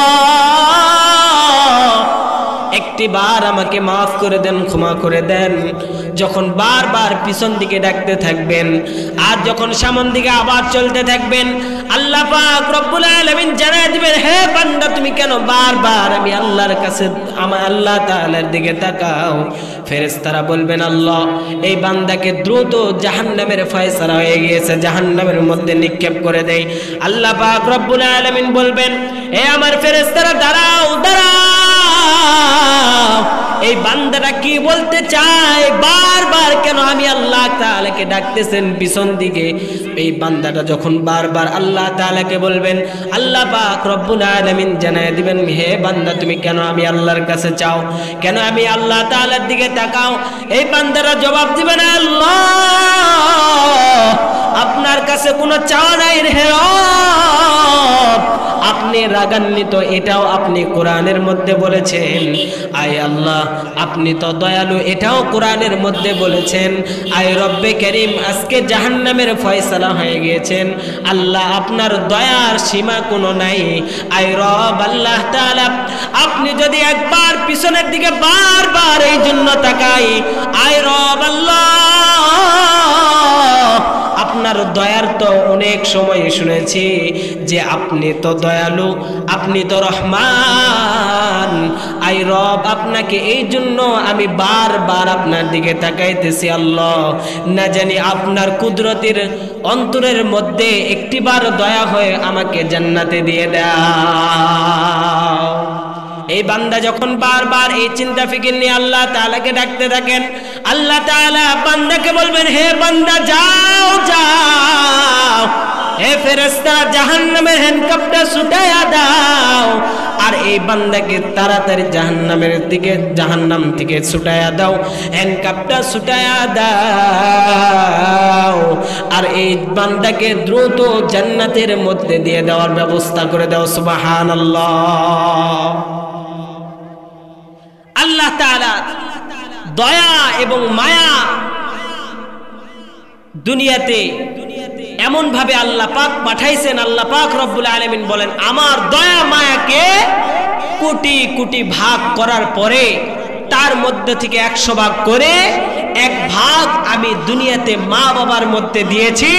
একটি বার আমাকে মাফ করে দেন, ক্ষমা করে দেন। যখন বারবার পিছন দিকে ডাকতে থাকবেন আর যখন সামন দিকে আবার চলতে থাকবেন, আল্লাহ পাক রব্বুল আলামিন জানায় দিবেন, হে বান্দা তুমি কেন বারবার আমি আল্লাহর কাছে, আমার আল্লাহ তাআলার দিকে তাকাও। ফেরেশতারা বলবেন, আল্লাহ এই বান্দাকে দ্রুত জাহান্নামের ফয়সালা হয়ে গিয়েছে, জাহান্নামের মধ্যে নিক্ষেপ করে দেই। আল্লাহ পাক রব্বুল আলামিন বলবেন, হে আমার ফেরেশতারা দাঁড়াও দাঁড়াও, এই বান্দাটা কি বলতে চায়, বারবার কেন আমি আল্লাহ তাআলাকে ডাকতেছেন পিছন দিকে। এই বান্দাটা যখন বারবার আল্লাহ তাআলাকে বলবেন, আল্লাহ পাক রব্বুল আলামিন জানায় দিবেন, হে বান্দা তুমি কেন আমি আল্লাহর কাছে চাও, কেন আমি আল্লাহ তাআলার দিকে তাকাও। এই বান্দারা জবাব দিবেন, আল্লাহ আপনার কাছে কোনো চাওয়া নাই হে রব, আপনি রাগান্বিত এটাও আপনি কোরআনের মধ্যে বলেছেন। আয় আল্লাহ আপনি তো দয়ালু এটাও কোরআনের মধ্যে বলেছেন। আয় রব্বে করিম আজকে জাহান্নামের ফয়সালা হয়ে গিয়েছেন, আল্লাহ আপনার দয়ার সীমা কোনো নাই। আয় রব আল্লাহ তাআলা আপনি যদি একবার পিছনের দিকে বারবার এই জন্য তাকাই, আয় রব আল্লাহ আপনার দয়ার তো অনেক সময় শুনেছি যে আপনি তো দয়ালু, আপনি তো রহমান। আই রব আপনাকে এই জন্য আমি বারবার আপনার দিকে তাকাইতেছি। আল্লাহ না জানি আপনার কুদরতের অন্তরের মধ্যে একটিবার দয়া হয়ে আমাকে জান্নাতে দিয়ে দাও। এই বান্দা যখন বারবার এই চিন্তা ফিকির নিয়ে আল্লাহ তাআলাকে ডাকতে থাকেন, আল্লাহ তাআলা বান্দাকে বলবেন, হে বান্দা যাও যাও, হে ফেরেশতা জাহান্নামের হ্যান্ডকাপটা ছুটায়া দাও, আর এই বান্দাকে তাড়াতাড়ি জাহান্নাম থেকে ছুটায়া দাও, হ্যান্ডকাপটা ছুটায়া দাও, আর এই বান্দাকে দ্রুত জান্নাতের মধ্যে দিয়ে দেওয়ার ব্যবস্থা করে দাও। সুবহানাল্লাহ। আল্লাহ তাআলা দয়া এবং মায়া দুনিয়াতে এমন ভাবে আল্লাহ পাক পাঠাইছেন, আল্লাহ পাক রব্বুল আলামিন বলেন, আমার দয়া মায়াকে কোটি কোটি ভাগ করার পরে তার মধ্যে থেকে 100 ভাগ করে 1 ভাগ আমি দুনিয়াতে মা বাবার মধ্যে দিয়েছি,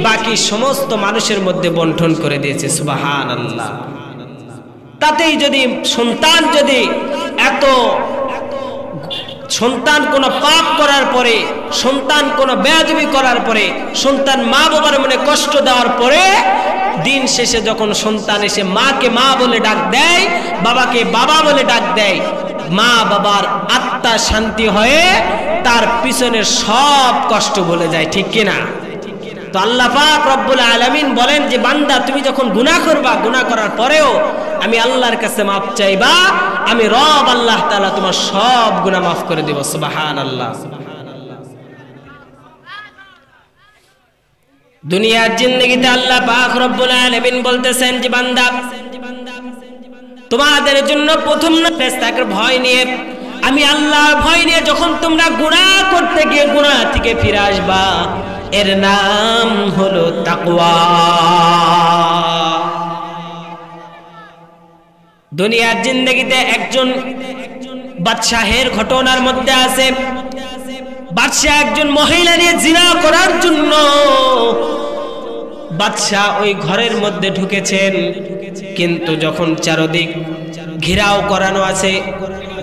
বাকি সমস্ত মানুষের মধ্যে বন্টন করে দিয়েছি। সুবহানাল্লাহ। তাতেই যদি সন্তান কোনো পাপ করার পরে, সন্তান কোনো বেয়াদবি করার পরে, সন্তান মা বাবার মনে কষ্ট দেওয়ার পরে দিন শেষে যখন সন্তান এসে মাকে মা বলে ডাক দেয়, বাবাকে বাবা বলে ডাক দেয়, মা বাবার আত্মা শান্তি হয়ে তার পিছনের সব কষ্ট ভুলে যায়, ঠিক কিনা? তো আল্লাহ পাক রব্বুল আলামিন বলেন যে বান্দা তুমি যখন গুনাহ করবা, গুনাহ করার পরেও আমি আল্লাহর কাছে মাফ চাইবা, আমি রব আল্লাহ তাআলা তোমার সব গুনাহ মাফ করে দেব। সুবহানাল্লাহ। দুনিয়ার জিন্দেগিতে আল্লাহ পাক রব্বুল আলামিন বলতেছেন যে বান্দা তোমাদের জন্য প্রথম ফেরেশতাদের ভয় নিয়ে, আমি আল্লাহর ভয় নিয়ে যখন তোমরা গুনাহ করতে গিয়ে গুনাহ থেকে ফিরে আসবা, এর নাম হলো তাকওয়া। দুনিয়ার জিন্দেগিতে একজন বাদশাহের ঘটনার মধ্যে আছে, বাদশাহ একজন মহিলা নিয়ে জিনা করার জন্য বাদশাহ ওই ঘরের মধ্যে ঢুকেছেন, কিন্তু যখন চারদিক ঘেরাও করানো আছে,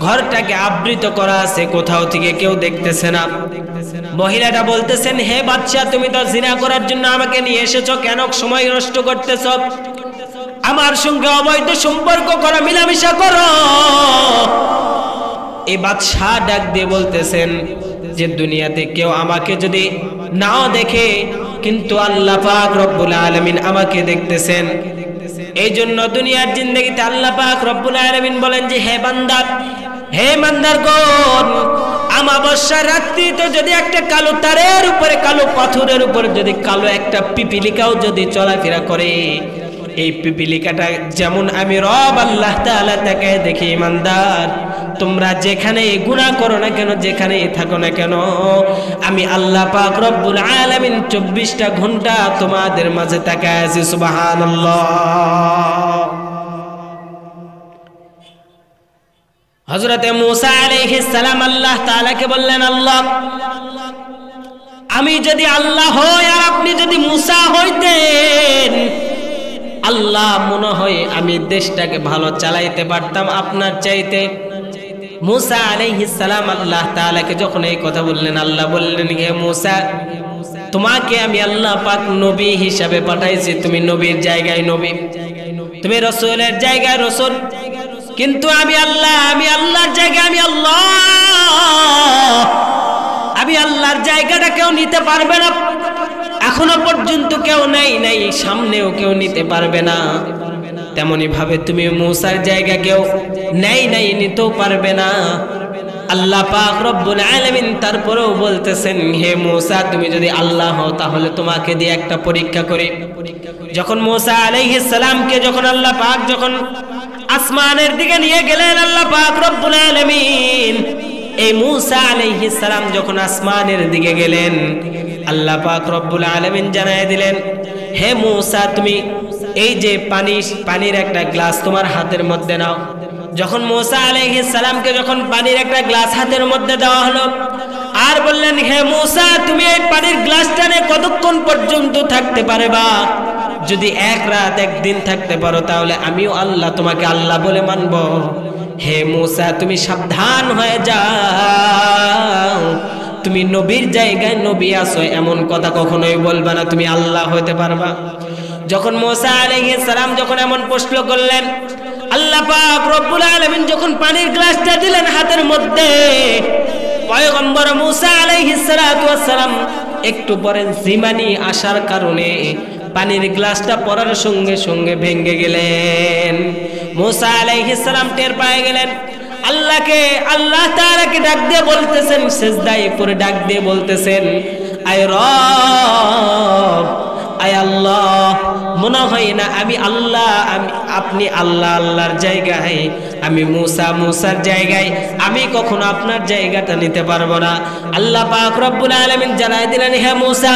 ঘরটাকে আবৃত করা আছে, কোথাও থেকে কেউ দেখতেছে না। মহিলাটা বলতেছেন, হে বাদশাহ তুমি তো জিনা করার জন্য আমাকে নিয়ে এসেছো, কেন সময় নষ্ট করতেছ? আমার সঙ্গে অবৈধ সম্পর্ক করো, মিলামিশা করো। এই বাদশাহ ডাক দিয়ে বলতেছেন যে দুনিয়াতে কেউ আমাকে যদি নাও দেখে, কিন্তু আল্লাহ পাক রব্বুল আলামিন আমাকে দেখতেছেন। এই জন্য দুনিয়ার জিন্দেগিতে আল্লাহ পাক রব্বুল আলামিন বলেন যে হে বান্দা, হে বান্দারগণ, আমাবস্যার রাত্রিতে যদি একটা কালো তারের উপরে, কালো পাথরের উপরে যদি কালো একটা পিপিলিকাও যদি চলাফেরা করে, এই পিপিলিকাটা যেমন আমি রব আল্লাহ তাআলা তাকে দেখি, ইমানদার তোমরা যেখানে গুনাহ করো না কেন, যেখানে থাকো না কেন, আমি আল্লাহ পাক রব্বুল আলামিন 24টা ঘন্টা তোমাদের মাঝে তাকায় আছি। সুবহানাল্লাহ। হযরতে মূসা আলাইহিস সালাম আল্লাহ তাআলাকে বললেন, আল্লাহ আমি যদি আল্লাহ হই আর আপনি যদি মূসা হইতেন, আল্লাহ মনে হয় আমি দেশটাকে ভালো চালাইতে পারতাম আপনার চাইতে। মূসা আলাইহিস সালাম আল্লাহ তাআলাকে যখন এই কথা বললেন, আল্লাহ বললেন, হে মূসা তোমাকে আমি আল্লাহ পাক নবী হিসাবে পাঠাইছি, তুমি নবীর জায়গায় নবী, তুমি রাসূলের জায়গায় রাসূল, কিন্তু আমি আল্লাহর জায়গায় আমি আল্লাহর জায়গাটা কেউ নিতে পারবে না। এখনো পর্যন্ত কেউ নাই, সামনেও কেউ নিতে পারবে না। তেমনি ভাবে তুমি মূসার জায়গা কেউ নাই, নিতেও পারবে না। আল্লাহ পাক রব্বুল আলামিন তারপরেও বলতেছেন, হে মূসা তুমি যদি আল্লাহ হও তাহলে তোমাকে দিয়ে একটা পরীক্ষা করি। যখন মূসা আলাইহিস সালামকে যখন আল্লাহ পাক যখন আসমানের দিকে নিয়ে গেলেন আল্লাহ পাক রব্বুল আলামিন, এই মূসা আলাইহিস সালাম যখন আসমানের দিকে গেলেন, আল্লাহ পাক রব্বুল আলামিন জানায় দিলেন, হে মূসা তুমি এই যে পানির একটা গ্লাস তোমার হাতের মধ্যে নাও। যখন মূসা আলাইহিস সালামকে যখন পানির একটা গ্লাস হাতের মধ্যে দেওয়া হলো, আর বললেন, হে মূসা তুমি এই পানির গ্লাসটা নিয়ে কতক্ষণ পর্যন্ত থাকতে পারবা? যদি এক রাত একদিন থাকতে পারো তাহলে আমিও আল্লাহ তোমাকে আল্লাহ বলে মানব। হে মূসা তুমি সাবধান হয়ে যাও, তুমি নবীর জায়গায় নবী আছো এমন কথা কখনোই বলবা না, তুমি আল্লাহ হইতে পারবা। যখন মূসা আলাইহিস সালাম যখন এমন প্রশ্ন করলেন, আল্লাহ পাক রব্বুল আলামিন যখন পানির গ্লাসটা দিলেন হাতের মধ্যে, পয়গম্বর মূসা আলাইহিস সালাতু ওয়াস সালাম একটু পরে জিমানি আসার কারণে পানির গ্লাসটা পড়ার সঙ্গে সঙ্গে ভেঙে গেলেন। মূসা আলাইহিস সালাম টের পেয়ে গেলেন। আল্লাহ তাআলাকে ডাক দিয়ে বলতেছেন, সিজদায় পড়ে ডাক দিয়ে বলতেছেন, আয় রব, আয় আল্লাহ, মনে হয় না আমি আল্লাহ, আপনি আল্লাহর জায়গায়, আমি মূসার জায়গায়, আমি কখনো আপনার জায়গাটা নিতে পারবো না। আল্লাহ পাক রব্বুল আলামিন জানাই দিলেন, হে মূসা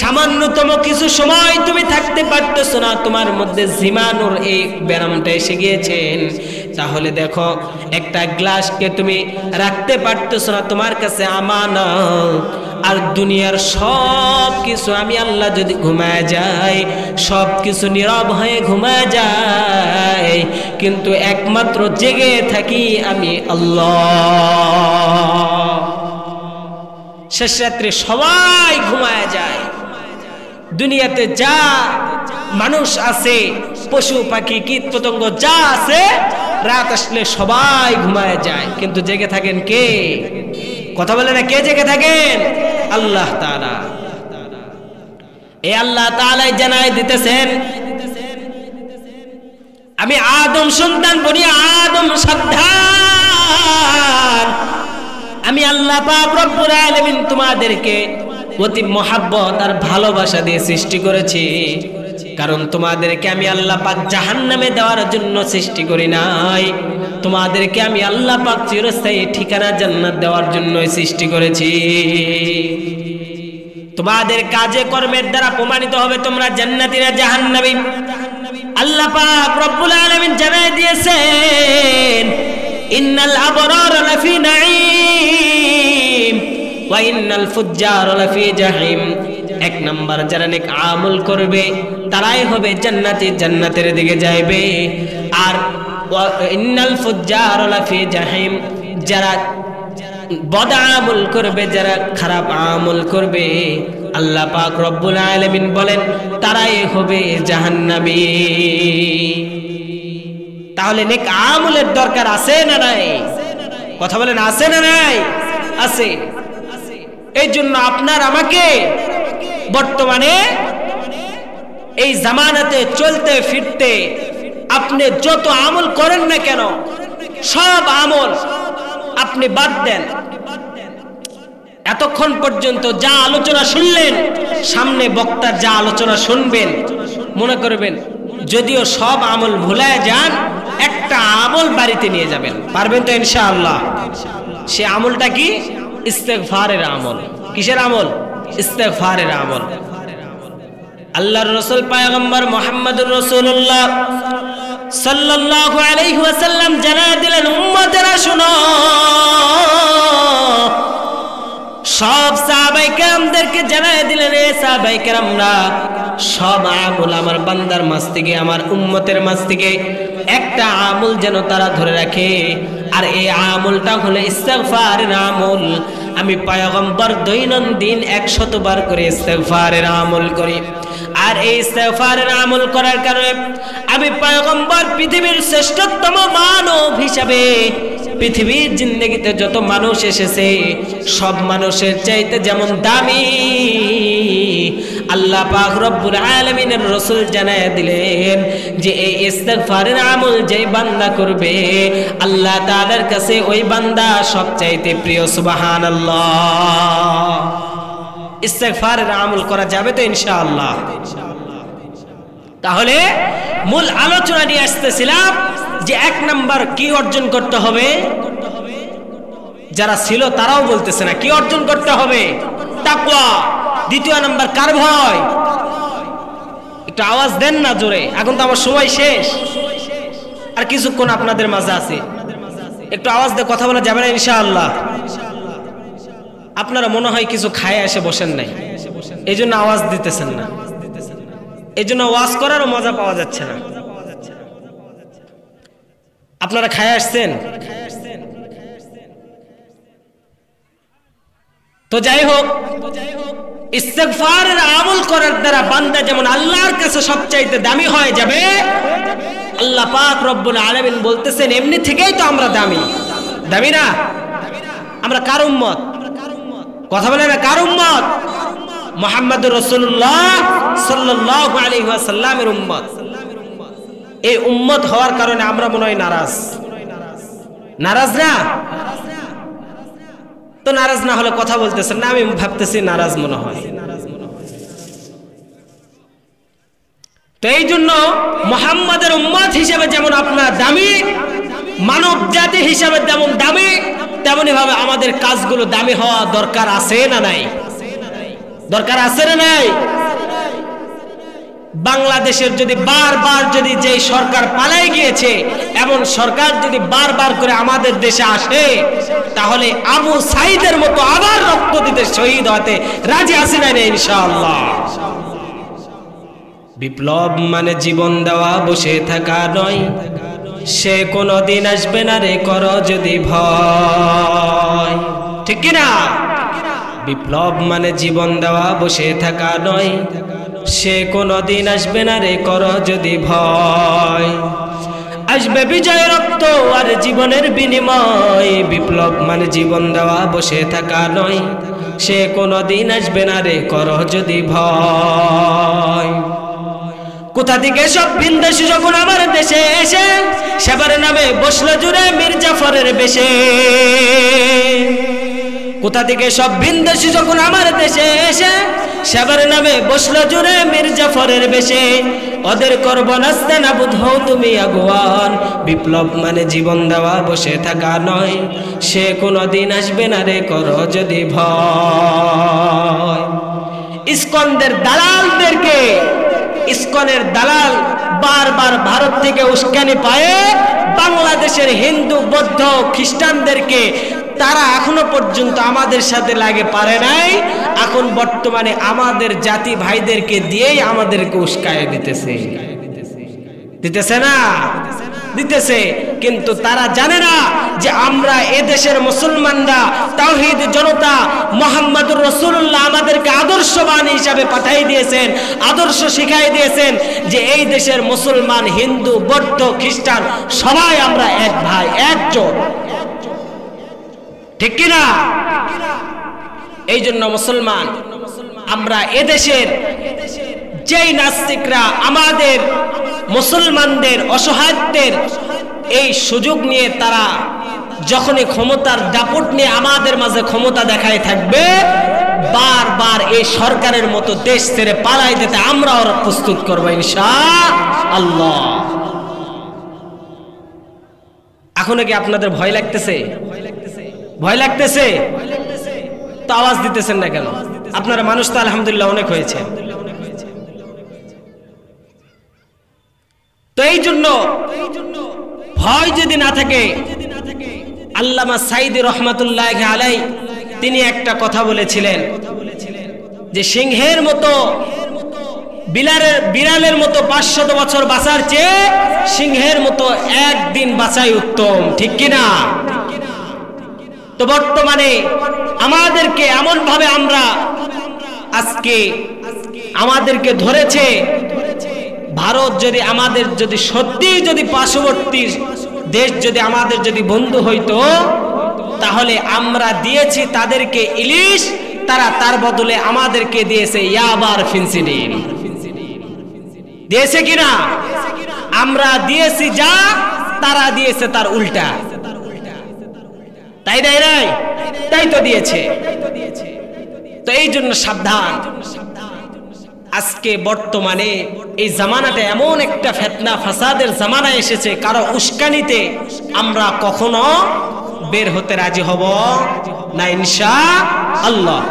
সামান্যতম কিছু সময় তুমি থাকতে পারতেছো না, তোমার মধ্যে জিমানুর এই ব্যারামটা এসে গিয়েছেন, তাহলে দেখো একটা গ্লাসকে তুমি রাখতে পারতেছো না, তোমার কাছে আমানত। আর দুনিয়ার সব কিছু আমি আল্লাহ যদি ঘুমায় যায়, সব কিছু নীরব হয়ে ঘুমায় যায়, কিন্তু একমাত্র জেগে থাকি আমি আল্লাহ। শেষ রাত্রে সবাই ঘুমায় যায়। দুনিয়াতে যা মানুষ আছে, পশু পাখি কীট পতঙ্গ যা আছে, রাত আসলে সবাই ঘুমায় যায়, কিন্তু জেগে থাকেন কে? কথা বলে না, কে জেগে থাকেন? আল্লাহ তাআলা। এই আল্লাহ তাআলাই জানাই দিতেছেন, আমি আদম সন্তান বনি আদম সাবধান, আমি আল্লাহ পাক রব্বুল আলামিন তোমাদেরকে অতি মহাব্বত আর ভালোবাসা দিয়ে সৃষ্টি করেছি। কারণ তোমাদেরকে আমি আল্লাহ পাক জাহান্নামে দেওয়ার জন্য সৃষ্টি করি নাই, তোমাদেরকে আমি আল্লাহ পাক চিরস্থায়ী ঠিকানা জান্নাত দেওয়ার জন্য সৃষ্টি করেছি। তোমাদের কাজে কর্মের দ্বারা প্রমাণিত হবে তোমরা জান্নাতি না জাহান্নামী। আল্লাহ পাক রব্বুল আলামিন জানাই দিয়েছেন, ইন্নাল আবরার লাফি নাঈম ওয়া ইন্নাল ফুজ্জার লাফি জাহিম। এক নাম্বার যারা নেক আমল করবে তারাই হবে জান্নাতি, জান্নাতের দিকে যাবে। আর ইন্নাল ফুজ্জার লাফি জাহিম, যারা বদ আমল করবে, যারা খারাপ আমল করবে, আল্লাহ পাক রব্বুল আলামিন বলেন তারাই হবে জাহান্নামী। তাহলে নেক আমলের দরকার আছে না নাই? কথা বলেন, আছে না নাই? আছে। এই জন্য আপনার আমাকে বর্তমানে এই জামানাতে চলতে ফিরতে আপনি যত আমল করেন না কেন, সব আমল আপনি বাদ দেন। এতক্ষণ পর্যন্ত যা আলোচনা শুনলেন, সামনে বক্তার যা আলোচনা শুনবেন, মনে করবেন যদিও সব আমল ভুলায় যান, একটা আমল বাড়িতে নিয়ে যাবেন। পারবেন তো ইনশাআল্লাহ? সে আমলটা কি? ইস্তেগফারের আমল। কিসের আমল? ইস্তেগফারের আমল। আল্লাহর রাসূল পয়গম্বর মুহাম্মদুর রাসূলুল্লাহ সাল্লাল্লাহু আলাইহি ওয়াসাল্লাম জানায় দিলেন, উম্মতেরা শুনো, সব সাহাবায়ে কেরামদেরকে জানায় দিলেন, এ সাহাবায়ে কেরামরা, সব আমল আমার বান্দার মাঝ থেকে, আমার উম্মতের মাঝ থেকে একটা আমল যেন তারা ধরে রাখে, আর এই আমলটা হলো ইস্তেগফারের আমল। আমি পয়গম্বর দৈনন্দিন 100 বার করে ইস্তেগফারের আমল করি, আর এই ইস্তেগফারের আমল করার কারণে আমি পয়গম্বর পৃথিবীর শ্রেষ্ঠতম মানব হিসাবে, পৃথিবীর জিন্দেগিতে যত মানুষ এসেছে সব মানুষের চাইতে যেমন দামি, আল্লাহ পাক রব্বুল আলামিনের রাসূল জানায় দিলেন যে এই ইস্তেগফারের আমল যেই বান্দা করবে, আল্লাহ তাআলার কাছে ওই বান্দা সবচাইতে প্রিয়। সুবহানাল্লাহ। ইস্তেগফারের আমল করা যাবে তো ইনশাআল্লাহ? তাহলে মূল আলোচনা নিয়ে আসতেছিলাম যে 1 নাম্বার কি অর্জন করতে হবে। যারা ছিল তারাও বলতেছে না, কি অর্জন করতে হবে? তাকওয়া। 2 নাম্বার কার ভয়? একটু আওয়াজ দেন না জোরে, এখন তো আমার সময় শেষ, আর কিছুক্ষণ আপনাদের মাঝে আছে, একটু আওয়াজ দিয়ে কথা বলা যাবে না ইনশাআল্লাহ? আপনারা মনে হয় কিছু খায় এসে বসেন নাই, এই জন্য আওয়াজ দিতেছেন না, এই জন্য ওয়াজ করারও মজা পাওয়া যাচ্ছে না। আপনারা খায় আসছেন তো যাই হোক, ইস্তেগফারের আমল করার দ্বারা বান্দা যেমন আল্লাহর কাছে সবচাইতে দামি হয়ে যাবে, আল্লাহ পাক রব্বুল আলামিন বলতেছেন এমনি থেকেই তো আমরা দামি। দামি না? আমরা কার উম্মত? কথা বলে না, কার উম্মত? মুহাম্মদুর রাসূলুল্লাহ সাল্লাল্লাহু আলাইহি ওয়াসাল্লামের উম্মত। এই উম্মত হওয়ার কারণে আমরা মনে হয় নারাজ। নারাজ না? তো নারাজ না হলে কথা বলতেছেন না, আমি ভাবতেছি নারাজ মনে হয়। তো এই জন্য মুহাম্মাদের উম্মত হিসেবে যেমন আপনার দামি, মানব জাতি হিসেবে যেমন দামি, তেমনি ভাবে আমাদের কাজগুলো দামি হওয়া দরকার আছে না নাই? দরকার আছে না নাই? বাংলাদেশের যদি বারবার যদি যে সরকার পালাই গিয়েছে, এমন সরকার যদি বারবার করে আমাদের দেশে আসে, তাহলে আবু সাইদের মতো আবার রক্ত দিতে, শহীদ হতে রাজি আছি না ইনশাআল্লাহ? বিপ্লব মানে জীবন দেওয়া, বসে থাকা নয়, সে কোনদিন আসবে না রে কর যদি ভয়। ঠিক কি না? বিপ্লব মানে জীবন দেওয়া, বসে থাকা নয়, সে কোনদিন আসবে না রে কর যদি ভয়। আসবে বিজয় রক্ত আর জীবনের বিনিময়, বিপ্লব মানে জীবন দেওয়া, বসে থাকা নয়, সে কোনদিন আসবে না রে কর যদি ভয়। কোথা থেকে সব ভিনদেশী যখন আমার দেশে এসে, সেবার নামে বসলো জুড়ে মীর জাফরের বেশে। কোথা থেকে সব ভিনদেশী যখন আমার দেশে এসে, সেবার নামে বসলো জুড়ে মীর জাফরের বেশে। ওদের করব নাস্তে নাবুদ হও তুমি আগুয়ান, বিপ্লব মানে জীবন দেওয়া, বসে থাকা নয়, সে কোনদিন আসবে না রে কর যদি ভয়। ইসকনের দালালদেরকে, ইসকনের দালাল বারবার ভারত থেকে উস্কানি পায়ে বাংলাদেশের হিন্দু, বৌদ্ধ, খ্রিস্টানদেরকে তারা এখনো পর্যন্ত আমাদের সাথে লাগে পারে নাই। এখন বর্তমানে আমাদের জাতি ভাইদেরকে দিয়েই আমাদেরকে উস্কায় দিতেছে। দিতেছে না? দিতেছে। কিন্তু তারা জানে না যে আমরা এদেশের মুসলমানরা, তাওহীদ জনতা, মুহাম্মদুর রাসূলুল্লাহ আমাদেরকে আদর্শবান হিসাবে পাঠিয়ে দিয়েছেন, আদর্শ শিখাই দিয়েছেন যে এই দেশের মুসলমান, হিন্দু, বৌদ্ধ, খ্রিস্টান সবাই আমরা এক ভাই, একজন। ঠিক কি না? এই জন্য মুসলমান আমরা এদেশের যেই নাস্তিকরা আমাদের মুসলমানদের অসহায়ত্বের এই সুযোগ নিয়ে তারা যখনই ক্ষমতার দাপট নিয়ে আমাদের মাঝে ক্ষমতা দেখায় থাকবে, বারবার এই সরকারের মতো দেশ ছেড়ে পালাই দিতে আমরা ওরা প্রস্তুত করবো ইনশাআল্লাহ। এখনো কি আপনাদের ভয় লাগতেছে? ভয় লাগতেছে তো আওয়াজ দিতেছেন না কেন? আপনারা মানুষ তো আলহামদুলিল্লাহ অনেক হয়েছে। তো এই জন্য ভয় যদি না থাকে, আল্লামা সাইদি রহমাতুল্লাহ আলাই তিনি একটা কথা বলেছিলেন যে সিংহের মতো বিড়ালের মতো 500 বছর বাঁচার চেয়ে সিংহের মতো একদিন বাঁচাই উত্তম, ঠিক কিনা? তো বর্তমানে আমাদেরকে এমন ভাবে আমরা আজকে আমাদেরকে ধরেছে, ভারত যদি আমাদের যদি সত্যি যদি পার্শ্ববর্তী দেশ যদি আমাদের যদি বন্ধু হইতো, তাহলে আমরা দিয়েছি তাদেরকে ইলিশ, তারা তার বদলে আমাদেরকে দিয়েছে ইয়াবার ফেনসিডিল। দিয়েছে কিনা? আমরা দিয়েছি যা, তারা দিয়েছে তার উল্টা। তাই দেয় নাই? তাই তো দিয়েছে। তো এই জন্য সাবধান। আজকে বর্তমানে এই জামানাটা এমন একটা ফিতনা ফাসাদের জামানা এসেছে, কারো উস্কানিতে আমরা কখনো বের হতে রাজি হব না ইনশাআল্লাহ।